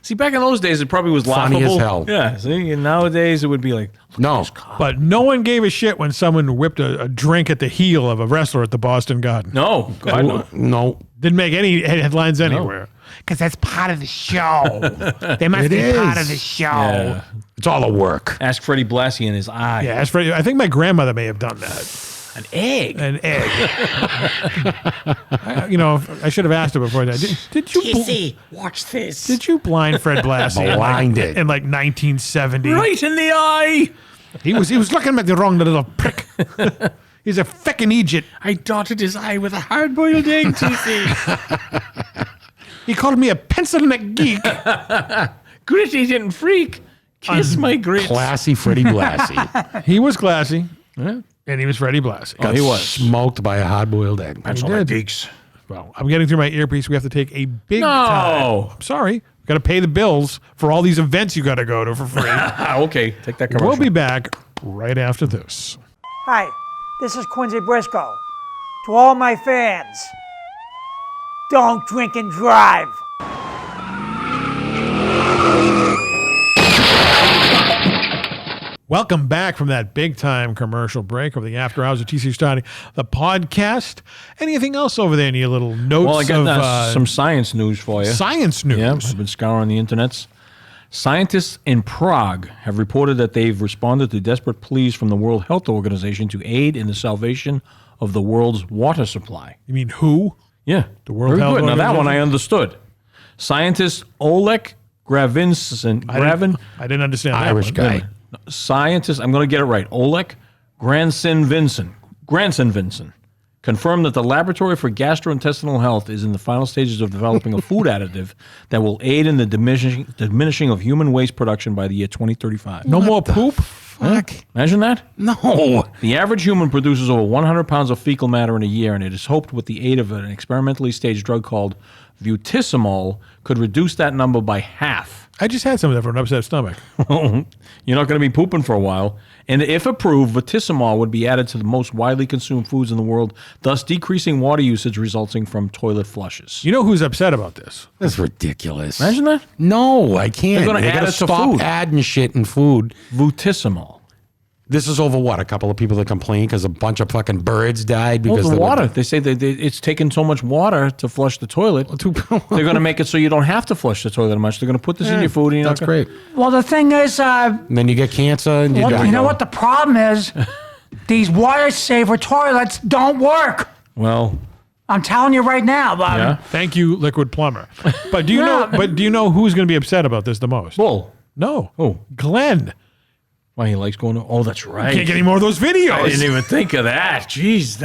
See, back in those days, it probably was Funny laughable. as hell. Yeah. See, and nowadays it would be like, No, But no one gave a shit when someone whipped a drink at the heel of a wrestler at the Boston Garden. no, God, no. no. Didn't make any headlines anywhere. Because that's part of the show. They must It be part is. of the show. Yeah. It's all a work. Ask Freddie Blassie in his eye. Yeah, as for, I think my grandmother may have done that. An egg. An egg. I should have asked her before that. Did you watch this. did you blind Fred Blassie Blinded. in like 1970? Right in the eye. He was looking at the wrong little prick. He's a feckin' Egypt. I dotted his eye with a hard-boiled egg, TC. He called me a pencil neck geek. Gritty didn't freak. Kiss my grits. Classy Freddie Blassie. He was classy, Yeah. and he was Freddie Blassie. Oh, he was. Smoked by a hard-boiled egg. That's He all my did. geeks. Well, I'm getting through my earpiece. We have to take a big No. time. I'm sorry. Got to pay the bills for all these events you got to go to for free. Okay, take that commercial. We'll be back right after this. Hi, this is Quincy Briscoe. To all my fans, don't drink and drive. Welcome back from that big time commercial break of the After Hours of TC Restani, the podcast. Anything else over there in your little notes Well, I got of some science news for you. science news? Yeah, I've been scouring the internets. Scientists in Prague have reported that they've responded to desperate pleas from the World Health Organization to aid in the salvation of the world's water supply. You mean who? Yeah, The World very Health good. Now that one Organization? I understood. Scientist Oleg Gravinson, I didn't understand that Irish one. guy. Scientist, I'm going to get it right. Oleg Granson Vincent confirmed that the Laboratory for Gastrointestinal Health is in the final stages of developing a food additive that will aid in the diminishing of human waste production by the year 2035. No more poop? Fuck. Imagine that. No. The average human produces over 100 pounds of fecal matter in a year, and it is hoped with the aid of an experimentally staged drug called Vutisomol could reduce that number by half. I just had some of that for an upset stomach. You're not going to be pooping for a while. And if approved, Vutisomol would be added to the most widely consumed foods in the world, thus decreasing water usage resulting from toilet flushes. You know who's upset about this? That's ridiculous. Imagine that. No, I can't. They're gonna They add gotta it to stop food. adding shit in food. Vutisomol. This is over what? A couple of people that complain because a bunch of fucking birds died Well, because the they were- water. They say that it's taken so much water to flush the toilet. They're going to make it so you don't have to flush the toilet much. They're going to put this in your food. And you're That's not gonna, great. Well, the thing is, And then you get cancer and you die. you know what the problem is? These water saver toilets don't work. Well, I'm telling you right now. yeah. Thank you, Liquid Plumber. But do you know? But do you know who's going to be upset about this the most? Bull. No. Oh. Glenn. Why he likes going to... Oh, that's right. Can't get any more of those videos. I didn't even think of that. Jeez,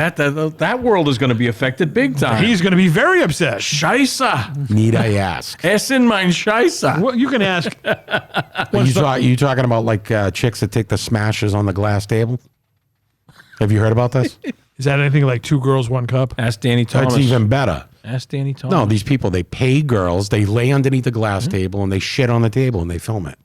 that world is going to be affected big time. He's going to be very upset. Scheisse. Need I ask? Essen mein Scheisse. Well, you can ask. You talking about like chicks that take the smashes on the glass table? Have you heard about this? Is that anything like Two Girls, One Cup? Ask Danny Thomas. That's even better. Ask Danny Thomas. No, these people, they pay girls, they lay underneath the glass table and they shit on the table and they film it.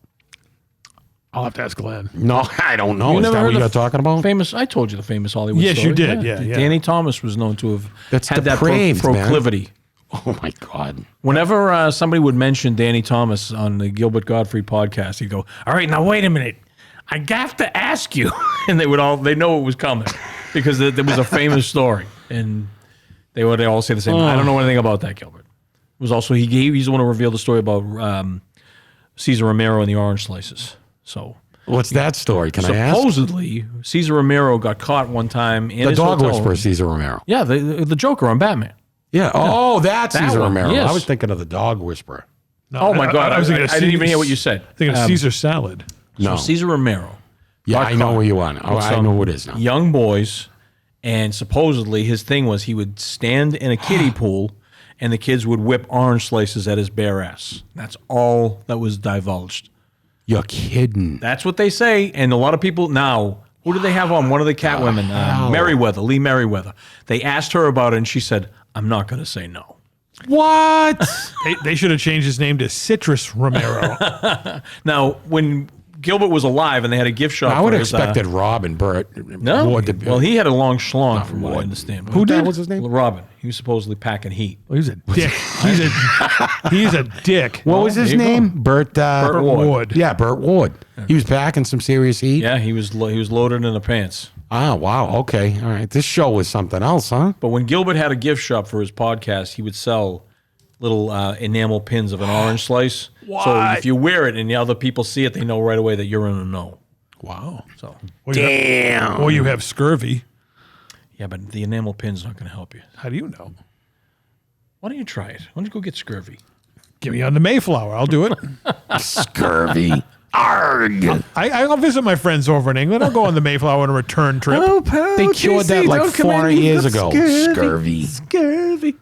I'll have to ask Glenn. No, I don't know. You Is never that heard what you're of talking about? Famous. I told you the famous Hollywood Yes, story. you did. Yeah, yeah. Danny Thomas was known to have That's had that depraved, man. proclivity. Oh my God. Whenever somebody would mention Danny Thomas on the Gilbert Godfrey podcast, he'd go, "All right, now wait a minute. I have to ask you," and they know it was coming because there was a famous story, and they would all say the same. I don't know anything about that, Gilbert. It was also he's the one who revealed the story about Ceasar Romero and the orange slices. So What's that story? Can I ask? Supposedly, Ceasar Romero got caught one time in The his dog hotel whisperer, Ceasar Romero. Yeah, the Joker on Batman. Yeah. Oh, that's That Ceasar one, Romero. yes. I was thinking of the dog whisperer. No, Oh my God! I was thinking I didn't even hear what you said. Thinking of Caesar salad. No. So Ceasar Romero. Yeah, got I know caught where you are. Oh, with I some know what it is now. Young boys, and supposedly his thing was he would stand in a kiddie pool, and the kids would whip orange slices at his bare ass. That's all that was divulged. You're kidding. That's what they say, and a lot of people now. Who did they have on? One of the cat women, Lee Merriweather. They asked her about it, and she said, "I'm not going to say no." What? They should have changed his name to Citrus Romero. Now, when Gilbert was alive and they had a gift shop, I would for have his, expected Rob and Bert. no. Ward to be- Well, he had a long schlong, from what I understand. Who did? What was his name? Robin. He was supposedly packing heat. Well, he's a dick. He's a dick. What was his there you name? Bert Ward. Wood. Yeah, Bert Ward. He was packing some serious heat. Yeah, he was loaded in the pants. Ah, wow. Okay. All right. This show was something else, huh? But when Gilbert had a gift shop for his podcast, he would sell little enamel pins of an orange slice. So if you wear it and the other people see it, they know right away that you're in a know. Wow. So Damn. Or you have scurvy. yeah, but the enamel pin's not going to help you. How do you know? Why don't you try it? Why don't you go get scurvy? Give me on the Mayflower. I'll do it. Scurvy. Arg. I'll visit my friends over in England. I'll go on the Mayflower on a return trip. They cured that like 400 years ago. Scurvy. Scurvy.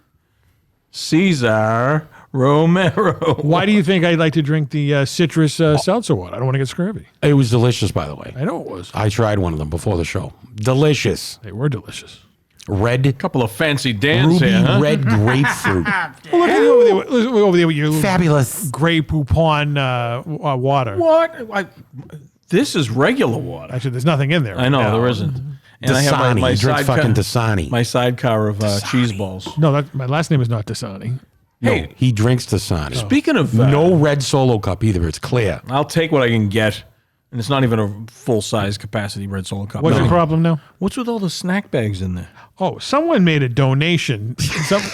Caesar Romero. Why do you think I'd like to drink the citrus seltzer water? I don't want to get scurvy. It was delicious, by the way. I know it was. I tried one of them before the show. Delicious. They were delicious. Red, Couple of fancy dans ruby here, huh? red grapefruit. Well, look at you over there with your Fabulous. Grey Poupon water. What? This is regular water. Actually, there's nothing in there. I know, right now. there isn't. And I have Dasani. my He drinks sidecar, fucking Dasani. my sidecar of cheese balls. No, my last name is not Dasani. No, he drinks Dasani. Speaking of No red Solo cup either. It's clear. I'll take what I can get. And it's not even a full-size capacity red Solo cup. What's No. your problem now? What's with all the snack bags in there? Oh, someone made a donation.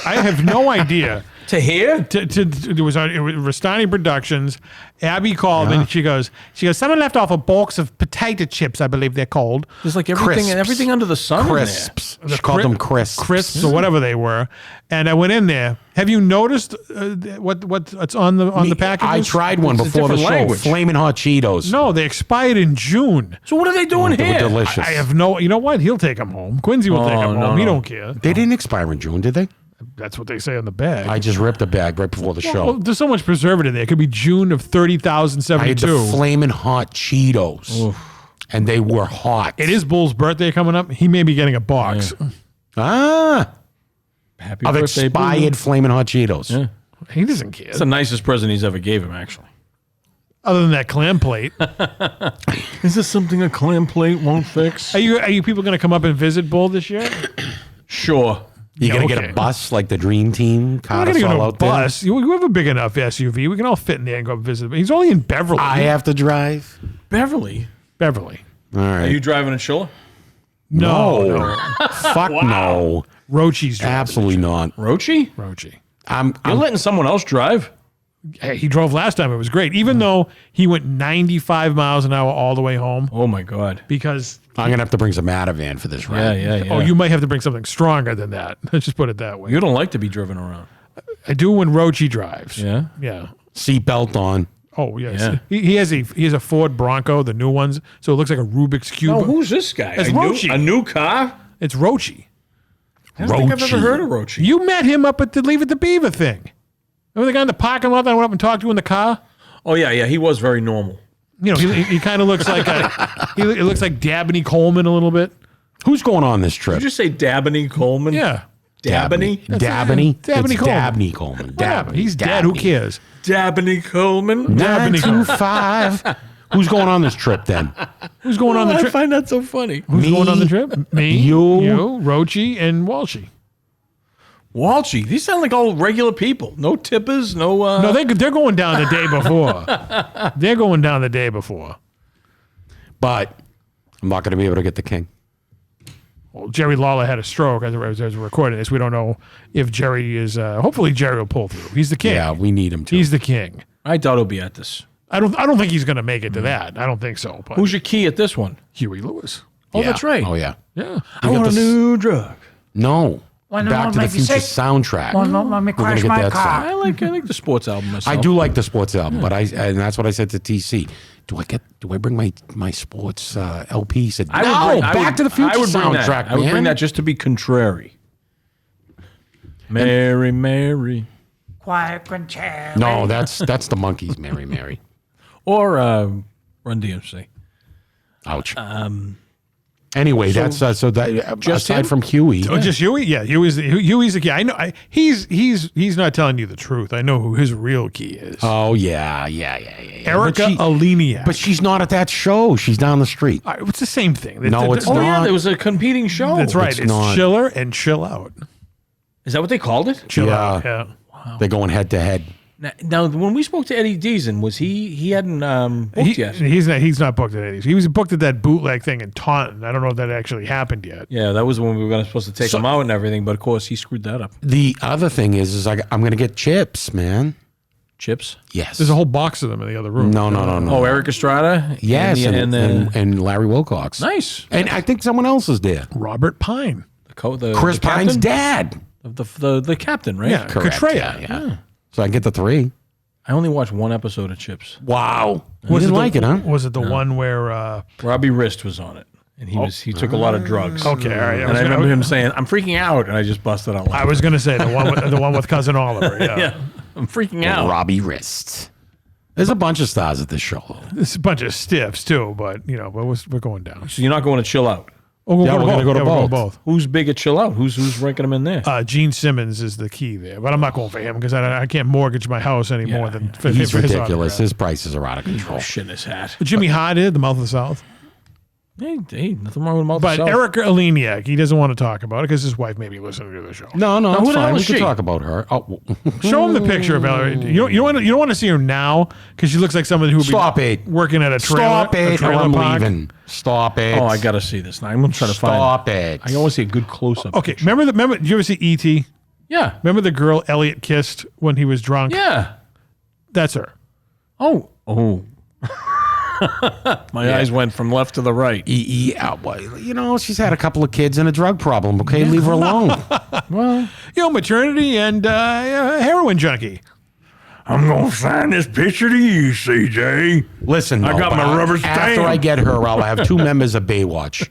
I have no idea. To here? It was Restani Productions. Abby called me and she goes, someone left off a box of potato chips, I believe they're called. There's like Crisps. everything under the sun Crisps. The She called them crisps. Crisps or whatever they were. And I went in there. Have you noticed what's on the package? I tried one It's a before the different show. language. Flamin' Hot Cheetos. No, they expired in June. So what are they doing They were here? delicious. I have no. You know what? He'll take them home. Quincy will take them no, home. He no. don't care. They didn't expire in June, did they? That's what they say on the bag. I just ripped a bag right before the show. Well, there's so much preservative there. It could be June of I had the 30,072. Flamin' Hot Cheetos. And they were hot. It is Bull's birthday coming up. He may be getting a box. Ah. Happy Of birthday, expired Boo. Flamin' Hot Cheetos. Yeah. He doesn't care. It's the nicest present he's ever gave him, actually. Other than that clam plate. Is this something a clam plate won't fix? Are you people going to come up and visit Bull this year? Sure. You gonna get okay. a bus like the Dream Team? We're Caught not us going to all go out there. bus. You have a big enough SUV. We can all fit in there and go visit. He's only in Beverly. I have to drive. Beverly. Beverly. All right. Are you driving a Chilla? No. Fuck no. Rochi's driving. Absolutely not. Rochi? Rochi. You're letting someone else drive? Hey, he drove last time. It was great. Even though he went 95 miles an hour all the way home Oh, my God. because... I'm gonna have to bring some Ativan for this ride. Yeah. Oh, you might have to bring something stronger than that. Let's just put it that way. You don't like to be driven around. I do when Rochi drives. Yeah? Yeah. Seatbelt on. Oh, yes. Yeah. He has a Ford Bronco, the new ones, so it looks like a Rubik's Cube. Oh, who's this guy? It's a Rochi. new car? It's Rochi. I don't think I've ever Rochi. heard of Rochi. You met him up at the Leave It to Beaver thing. Remember the guy in the parking lot that I went up and talked to in the car? Oh, yeah. He was very normal. You know, he kind of looks like he looks like Dabney Coleman a little bit. Who's going on this trip? Did you say Dabney Coleman? Yeah. Dabney? Dabney? Dabney It's Coleman. Dabney Coleman. Whatever. Dabney. He's dead. Who Dabney. cares? Dabney Coleman? Dabney Coleman. 925. Who's going on this trip then? Who's going on the I trip? find that so funny. Who's Me, going on the trip? Me, you. Rochi, and Walshy. Walshy. These sound like all regular people. No tippers, no... No, they're going down the day before. They're going down the day before. But I'm not going to be able to get the king. Well, Jerry Lawler had a stroke as we're recording this. We don't know if Jerry is... hopefully Jerry will pull through. He's the king. Yeah, we need him to. He's the king. I doubt he'll be at this. I don't think he's going to make it to that. I don't think so. But Who's your key at this one? Huey Lewis? Oh, Yeah. that's right. Oh, yeah. Yeah. I want a new drug. No. Well, no, Back to the maybe Future say- soundtrack. Well, no, let me We're gonna crash get my that car. song. I like the sports album myself. I do like the sports album, but and that's what I said to TC. Do I bring my sports LP? He said, Back to the Future I would bring soundtrack, that. I would bring man. that just to be contrary. Mary, Mary. Quiet and cherry. No, that's the Monkees, Mary, Mary. Or Run DMC. Ouch. Anyway, that's so that just aside him? from Huey, Oh, just Huey? Yeah, Huey's the key. I know. He's not telling you the truth. I know who his real key is. oh yeah. Erica But she- Aleniak. But she's not at that show. She's down the street. It's the same thing. No, it's Oh, not. yeah, there was a competing show. That's right. it's It's not. Chiller and Chill Out. Is that what they called it? Chill Yeah. Out. Yeah. They're going head to head. Now, when we spoke to Eddie Deason, was he hadn't booked yet? He's not booked at any. He was booked at that bootleg thing in Taunton. I don't know if that actually happened yet. Yeah, that was when we were supposed to take him out and everything, but of course he screwed that up. The other thing is I'm going to get chips, man. Chips? Yes. There's a whole box of them in the other room. No. Oh, Eric Estrada? Yes, and and Larry Wilcox. nice. And I think someone else is there. Robert Pine. The Chris the Pine's captain? dad. The captain, right? Yeah. Correct. Katreya. Yeah. So I get the 3. I only watched one episode of Chips. Wow. You didn't like it, huh? Was it the one where? Robbie Wrist was on it, and he took a lot of drugs. Okay, all right. And I remember him saying, "I'm freaking out," and I just busted out I laughing. was going to say the one with cousin Oliver. Yeah. Yeah, I'm freaking out. Robbie Wrist. There's a bunch of stars at this show. It's a bunch of stiffs too, but we're going down. So you're not going to Chill Out. Oh, Yeah, we're gonna go to we're going both. Who's big at Chill Out? Who's ranking them in there? Gene Simmons is the key there, but I'm not going for him because I can't mortgage my house anymore than for He's his ridiculous. autograph. His prices are out of control. Shit in his hat. Jimmy Hart did the Mouth of the South, Hey, nothing wrong with mouth. but South. Erica Aleniak, he doesn't want to talk about it because his wife may be listening to the show. No, who it's the hell fine. We is can she? talk about her. Oh, Show him the picture of her. You don't want to see her now because she looks like someone who would Stop be it. working at a trailer. Stop a it, or trailer I'm park. leaving. Stop it. Oh, I gotta see this now. I'm gonna try to find. Stop it. I want to see a good close up. Okay, remember? Did you ever see E.T.? Yeah. Remember the girl Elliot kissed when he was drunk? Yeah. That's her. Oh. My eyes went from left to the right. Well, she's had a couple of kids and a drug problem. Okay, leave her alone. Well, Maternity and heroin junkie. I'm gonna sign this picture to you, CJ. Listen, I got but my rubber After stamp. I get her, I'll have 2 members of Baywatch.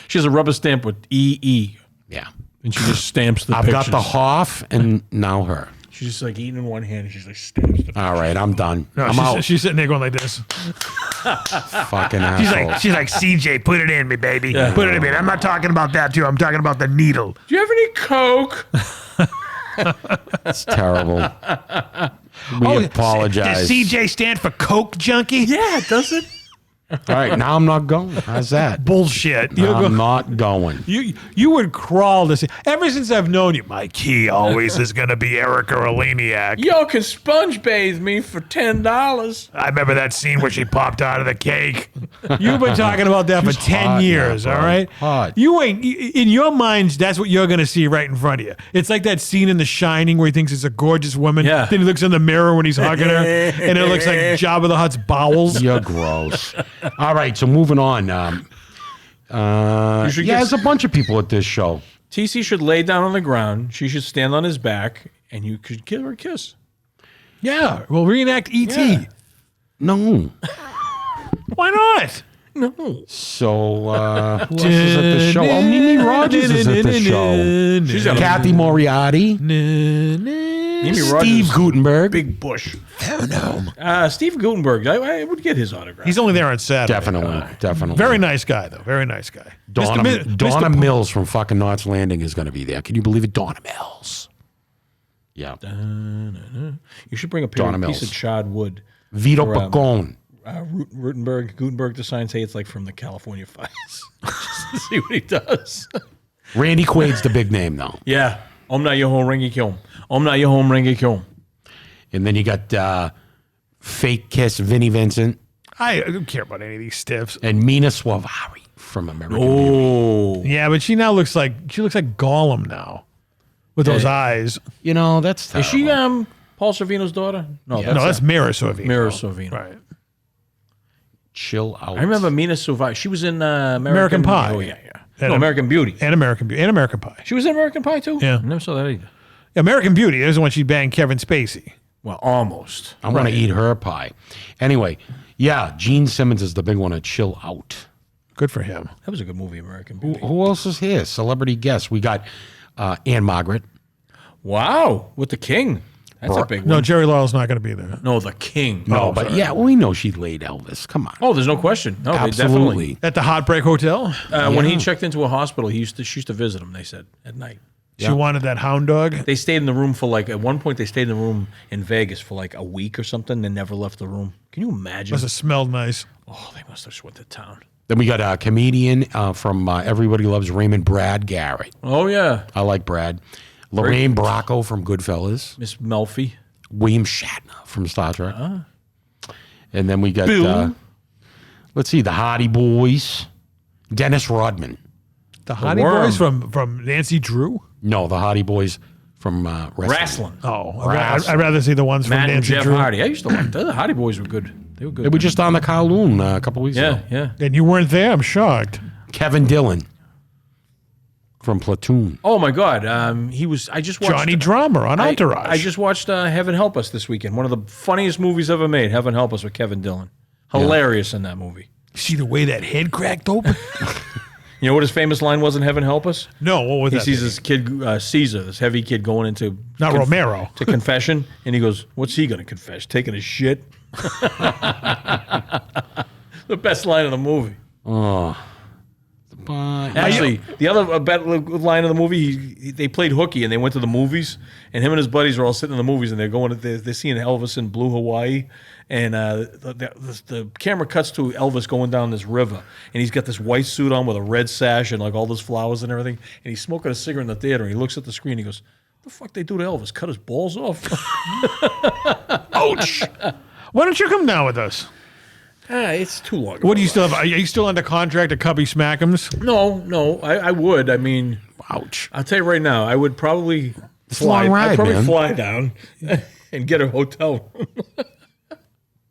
She has a rubber stamp with EE, Yeah. and she just stamps the I've pictures. got the Hoff and now her. She's just like eating in one hand, and she's like stamps the All right, I'm done. No, I'm out. she's sitting there going like this. Fucking asshole. She's like, CJ, put it in me, baby. Put it in me. I'm not talking about that too. I'm talking about the needle. Do you have any Coke? It's terrible. We apologize. Does CJ stand for Coke junkie? Yeah, does it? All right, now I'm not going. How's that? Bullshit. I'm not going. You would crawl to see. Ever since I've known you, my key always is going to be Erica Aleniak. Y'all can sponge bathe me for $10. I remember that scene where she popped out of the cake. You've been talking about that for She's 10 hot years, now, all bro. right? Hot. You ain't, in your minds, that's what you're going to see right in front of you. It's like that scene in The Shining where he thinks it's a gorgeous woman. Yeah. Then he looks in the mirror when he's hugging her, and it looks like Jabba the Hutt's bowels. You're gross. All right, so moving on. should Yeah, get- there's a bunch of people at this show. TC should lay down on the ground. She should stand on his back, and you could give her a kiss. Yeah, we'll reenact E.T. Yeah. No. Why not? No. So, who else is at the show? Oh, Mimi Rogers is at the show. She's got a Kathy Moriarty. Mimi Steve Rogers, Gutenberg. big bush. Steve Gutenberg, I would get his autograph. He's only there on Saturday. Definitely. Very nice guy, though. Very nice guy. Donna, Mr. Donna Mr. Mills from fucking Knott's Landing is going to be there. Can you believe it? Donna Mills. Yeah. You should bring a Donna piece Mills. of charred wood. Vito Or, Pacone. Gutenberg to sign, say it's like from the California fires. Just to see what he does. Randy Quaid's the big name, though. Yeah. Om na yo home ringy kilm. Om na yo home ringy kilm. And then you got Fake Kiss Vinnie Vincent I don't care about any of these stiffs. and Mina Suavari from American Beauty. Oh. Yeah, but she now looks like Gollum now with those eyes. You know, that's Is she terrible. Paul Sorvino's daughter? No, No, that's Mira Sorvino. Mira Sorvino. Right. chill out. I remember Mina Suvari. She was in American Pie. Oh, yeah. No, American Beauty. And American Pie. She was in American Pie, too? Yeah. I never saw that either. American Beauty is the one she banged Kevin Spacey. Well, almost. I want to eat her pie. Anyway, yeah, Gene Simmons is the big one to chill out. Good for him. That was a good movie, American Beauty. Who else is here? Celebrity guests. We got Anne Margaret. Wow, with the King. That's a big one. No, Jerry Lawler's not going to be there. No, the King. No, Oh, but sorry. yeah, we know she laid Elvis. Come on. Oh, there's no question. No, they definitely. Absolutely. At the Heartbreak Hotel, When he checked into a hospital, she used to visit him, they said, at night. she wanted that hound dog. They stayed in the room for at one point, they stayed in the room in Vegas for a week or something. They never left the room. Can you imagine? Must have smelled nice. Oh, they must have just went to town. Then we got a comedian from Everybody Loves Raymond, Brad Garrett. Oh, yeah. I like Brad. Lorraine Bracco from Goodfellas. Miss Melfi. William Shatner from Star Trek. And then we got, Bill. let's see, the Hardy Boys. Dennis Rodman. The Hardy Worm. Boys from Nancy Drew. No, the Hardy Boys from wrestling. Wrestling. Oh, I'd rather see the ones Matt from and Nancy Jeff Drew. Hardy. I used to like that. The Hardy Boys were good. They were good. They were just on the Kowloon a couple weeks ago. Yeah. And you weren't there. I'm shocked. Kevin Dillon from Platoon. Oh, my God. He was, I just watched. Johnny Drama on Entourage. I just watched Heaven Help Us this weekend. One of the funniest movies ever made. Heaven Help Us with Kevin Dillon. Hilarious in that movie. see the way that head cracked open. You know what his famous line was in Heaven Help Us? No, what was He that? sees this kid, Caesar, this heavy kid going into Not Romero. to confession, and he goes, "What's he going to confess? Taking a shit." The best line of the movie. Actually, the other better line of the movie, they played hooky and they went to the movies, and him and his buddies are all sitting in the movies, and they're seeing Elvis in Blue Hawaii, and the camera cuts to Elvis going down this river, and he's got this white suit on with a red sash and like all those flowers and everything, and he's smoking a cigarette in the theater, and he looks at the screen, and he goes, "The fuck they do to Elvis? Cut his balls off?" Ouch. Why don't you come down with us? It's too long. What do you still have? Are you still under contract at Cubby Smack'ems? No, I would. I mean, Ouch. I'll tell you right now, I would probably a long ride, I'd probably man. fly down and get a hotel room.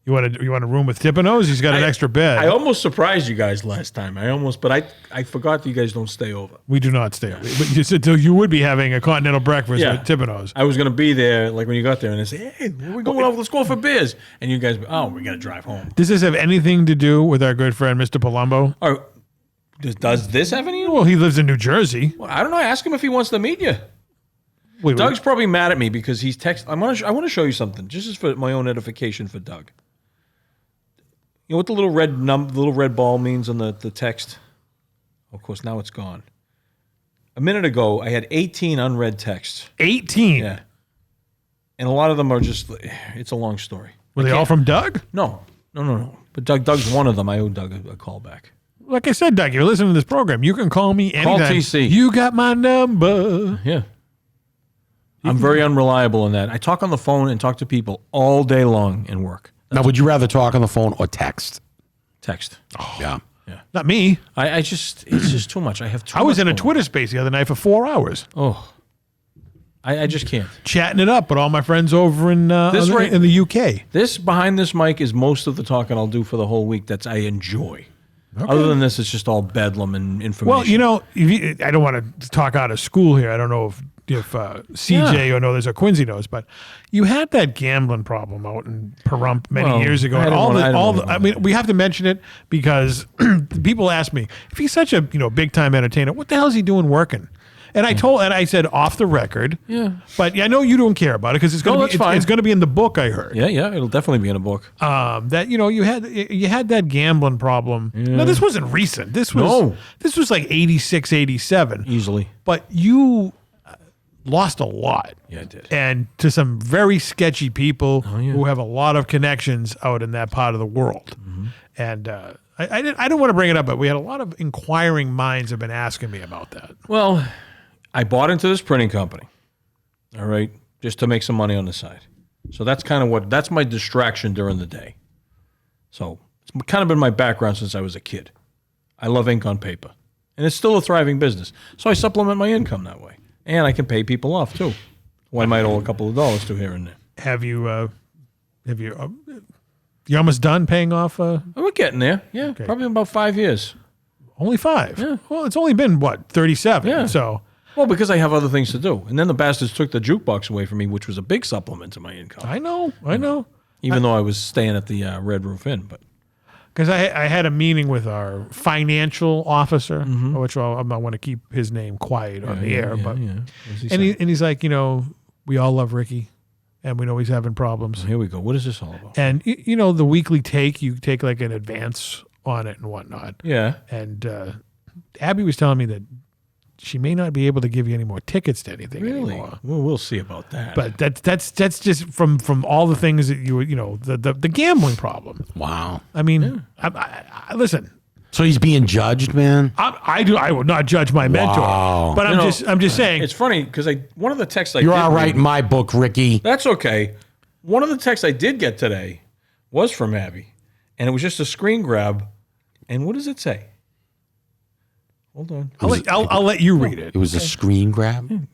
You want a room with Tippinos? He's got an extra bed. I almost surprised you guys last time. But I forgot that you guys don't stay over. We do not stay. But you said so you would be having a continental breakfast Yeah. with Tippinos. I was going to be there, like when you got there, and they say, "Hey, where we going over? Let's go for beers." And you guys, we got to drive home. Does this have anything to do with our good friend Mr. Palumbo? Or does this have any? Well, he lives in New Jersey. Well, I don't know. Ask him if he wants to meet you. Wait, Doug's probably mad at me because he's text. I want to show you something, just as for my own edification for Doug. You know what the little red ball means on the text? Of course, now it's gone. A minute ago, I had 18 unread texts. 18. Yeah. And a lot of them are just, it's a long story. Were they all from Doug? No. But Doug's one of them. I owe Doug a call back. Like I said, Doug, you're listening to this program. You can call me anytime. Call TC. You got my number. Yeah. I'm very unreliable in that. I talk on the phone and talk to people all day long in work. Now, would you rather talk on the phone or text? Text. Yeah. Not me. It's just too much. I have too I was much in a going Twitter space the other night for 4 hours. Oh. I just can't. Chatting it up with all my friends over in in the UK. This behind this mic is most of the talking I'll do for the whole week I enjoy. Okay. Other than this, it's just all bedlam and information. Well, I don't want to talk out of school here. I don't know if CJ or knows or Quincy knows, but you had that gambling problem out in Pahrump many years ago. I mean, we have to mention it because people ask me if he's such a big time entertainer, what the hell is he doing working? And I said off the record. Yeah. But I know you don't care about it because it's going to be in the book. I heard. Yeah, it'll definitely be in a book. That you had that gambling problem. Yeah. No, this wasn't recent. This was like 86, 87. Easily. But you lost a lot. Yeah, I did. And to some very sketchy people who have a lot of connections out in that part of the world. Mm-hmm. And I don't want to bring it up, but we had a lot of inquiring minds have been asking me about that. Well, I bought into this printing company, all right, just to make some money on the side. So that's that's my distraction during the day. So it's kind of been my background since I was a kid. I love ink on paper, and it's still a thriving business. So I supplement my income that way, and I can pay people off too, who I might owe a couple of dollars to here and there. Have you? You almost done paying off? We're we're getting there. Yeah, probably about 5 years. Only 5? Yeah. Well, it's only been, what, 37? Yeah. So... Well, because I have other things to do. And then the bastards took the jukebox away from me, which was a big supplement to my income. I know. Even though I was staying at the Red Roof Inn. But Because I had a meeting with our financial officer, which I want to keep his name quiet on the air. But and he's like, we all love Ricky, and we know he's having problems. Here we go. What is this all about? And the weekly take, you take like an advance on it and whatnot. Yeah. And Abby was telling me that she may not be able to give you any more tickets to anything anymore. Well, we'll see about that. But that's just from all the things that the gambling problem. Wow. I mean, I listen. So he's being judged, man. I would not judge my mentor, Wow. but I'm just saying. It's funny because one of the texts You're did all right read- in my book, Ricky. That's okay. One of the texts I did get today was from Abby, and it was just a screen grab. And what does it say? Hold on. I'll let you read it. It was a screen grab.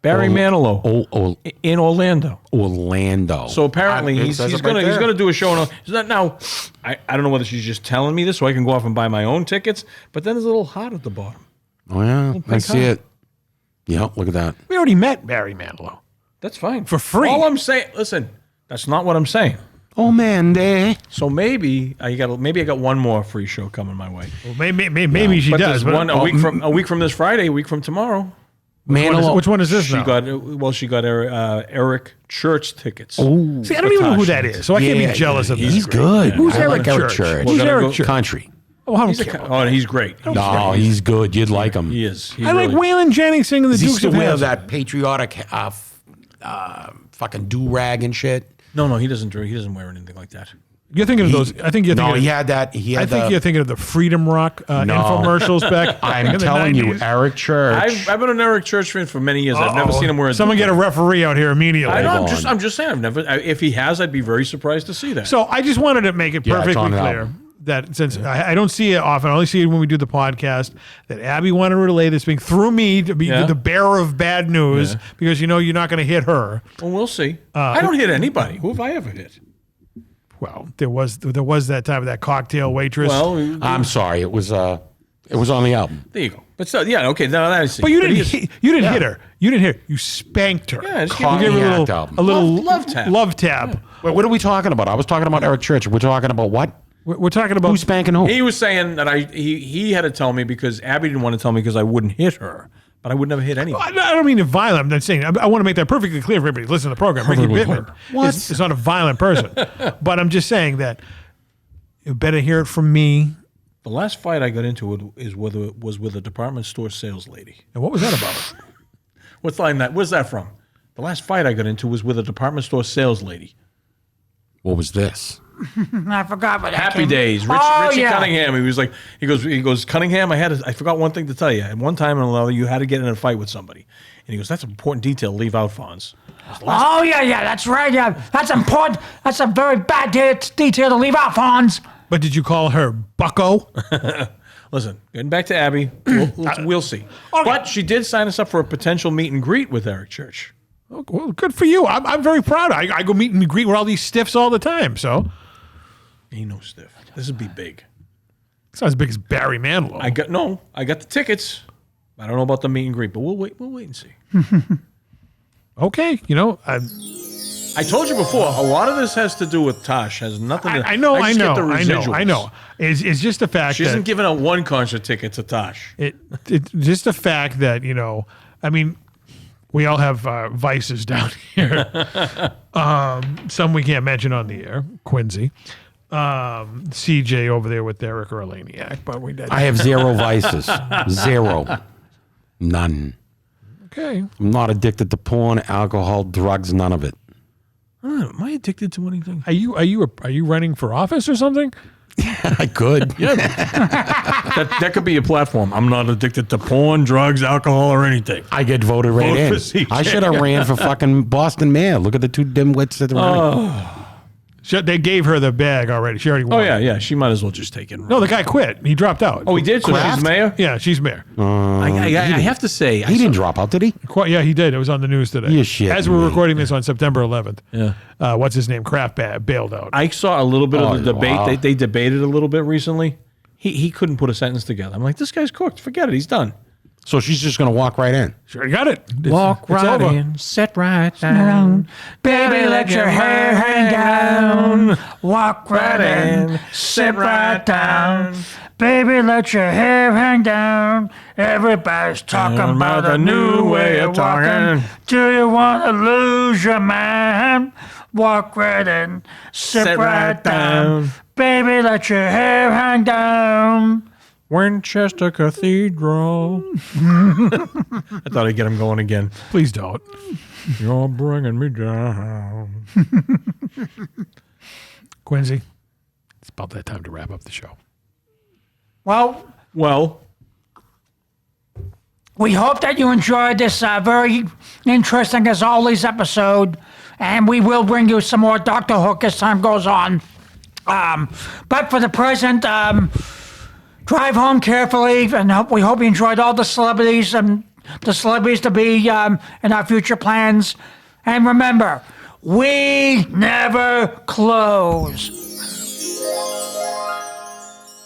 Barry Manilow in Orlando. Orlando. So apparently It he's says it gonna right there. do a show. Now I don't know whether she's just telling me this so I can go off and buy my own tickets. But then there's a little heart at the bottom. Oh yeah, I see it. Yeah, look at that. We already met Barry Manilow. That's fine For free. All I'm saying, listen, that's not what I'm saying. Oh man, day. So maybe I got one more free show coming my way. Well, maybe she But does. there's But a week from this Friday, a week from tomorrow. which one is this She now? got Eric Church tickets. Oh, See, I don't even know who that is, so I can't be jealous of this. He's good. Who's I Eric like Eric Church? Church? Who's We're gonna Eric go- Church? Country. Oh, I don't care. He's great. No, he's good. You'd like him. He is. He I like really- Waylon Jennings singing the Does he Dukes still of wear Hazzard. that patriotic fucking do-rag and shit? No, he doesn't. He doesn't wear anything like that. You're thinking of those. I think you're No, thinking. he had that. He had I think the- you're thinking of the Freedom Rock infomercials back. I'm in the telling you, 90s. Eric Church. I've been an Eric Church fan for many years. I've never seen him wear a Someone get a referee out here immediately. I know. Hold on. I'm just saying. I've never. If he has, I'd be very surprised to see that. So I just wanted to make it Yeah, it's perfectly on an clear album. that since I don't see it often, I only see it when we do the podcast, that Abby wanted to relay this thing through me to be Yeah. the bearer of bad news because you're not going to hit her. well, we'll see. I don't hit anybody. Who have I ever hit? Well, there was that time with that cocktail waitress. Well, I'm sorry. It was on the album. there you go. But so, yeah, okay. Now that I see. but you didn't he is- you didn't hit her. You didn't hit her. You spanked her. Yeah, just you give gave her Cognac album. a little Love tap. Love tap. Wait, what are we talking about? I was talking about Eric Church. We're talking about what? We're talking about Who's spanking who? He was saying that he had to tell me because Abby didn't want to tell me because I wouldn't hit her, but I would never hit anyone. I don't mean to violent. I'm not saying. I want to make that perfectly clear for everybody. Listen to the program. Ricky Bittman is not a violent person, but I'm just saying that you better hear it from me. The last fight I got into was with a department store sales lady. And what was that about? Where's that from? The last fight I got into was with a department store sales lady. What was this? I forgot what that Happy came- Days. Oh, Richie yeah. Cunningham. He goes, Cunningham, I forgot one thing to tell you. At one time in another, you had to get in a fight with somebody. And he goes, that's an important detail to leave out, Fonz. Oh, yeah, that's right. Yeah, that's important. That's a very bad detail to leave out, Fonz. But did you call her Bucko? Listen, getting back to Abby, we'll see. Okay. But she did sign us up for a potential meet and greet with Eric Church. Oh, well, good for you. I'm very proud. I go meet and greet with all these stiffs all the time. So Ain't no stiff. This would be big. it's not as big as Barry Manilow. I got the tickets. I don't know about the meet and greet, but we'll wait and see. Okay, I told you before, a lot of this has to do with Tosh. Has nothing to I know. just get the residuals. It's just the fact She that isn't giving out one concert ticket to Tosh. it's just the fact that I mean, we all have vices down here. Some we can't mention on the air. Quincy, CJ over there with Derek Erlaniak, but we did. I have zero vices. Zero. None. Okay. I'm not addicted to porn, alcohol, drugs, none of it. Am I addicted to anything? Are you running for office or something? I could. Yeah, that could be a platform. I'm not addicted to porn, drugs, alcohol, or anything. I get voted right Vote in. for CJ. I should have ran for fucking Boston mayor. Look at the two dimwits that are running. They gave her the bag already. She already won. Oh, yeah. She might as well just take it. No, the guy quit. He dropped out. Oh, he did? So she's mayor? Yeah, she's mayor. I have to say. He didn't drop out, did he? Yeah, he did. It was on the news today. You shit As we're recording this on September 11th. Yeah. What's his name? Kraft bailed out. I saw a little bit of the debate. wow. They debated a little bit recently. He couldn't put a sentence together. I'm like, this guy's cooked. Forget it. He's done. So she's just going to walk right in. Sure, got it. Walk right over. in, sit right down. Baby, let your hair hang down. Walk right in, sit right down. Baby, let your hair hang down. Everybody's talking about a new way of talking. Do you want to lose your mind? Walk right in, sit right down. Baby, let your hair hang down. Winchester Cathedral. I thought I'd get him going again. Please don't. You're bringing me down. Quincy, it's about that time to wrap up the show. Well, we hope that you enjoyed this very interesting, as always, episode. And we will bring you some more Dr. Hook as time goes on. But for the present, drive home carefully, and we hope you enjoyed all the celebrities and the celebrities to be in our future plans. And remember, we never close.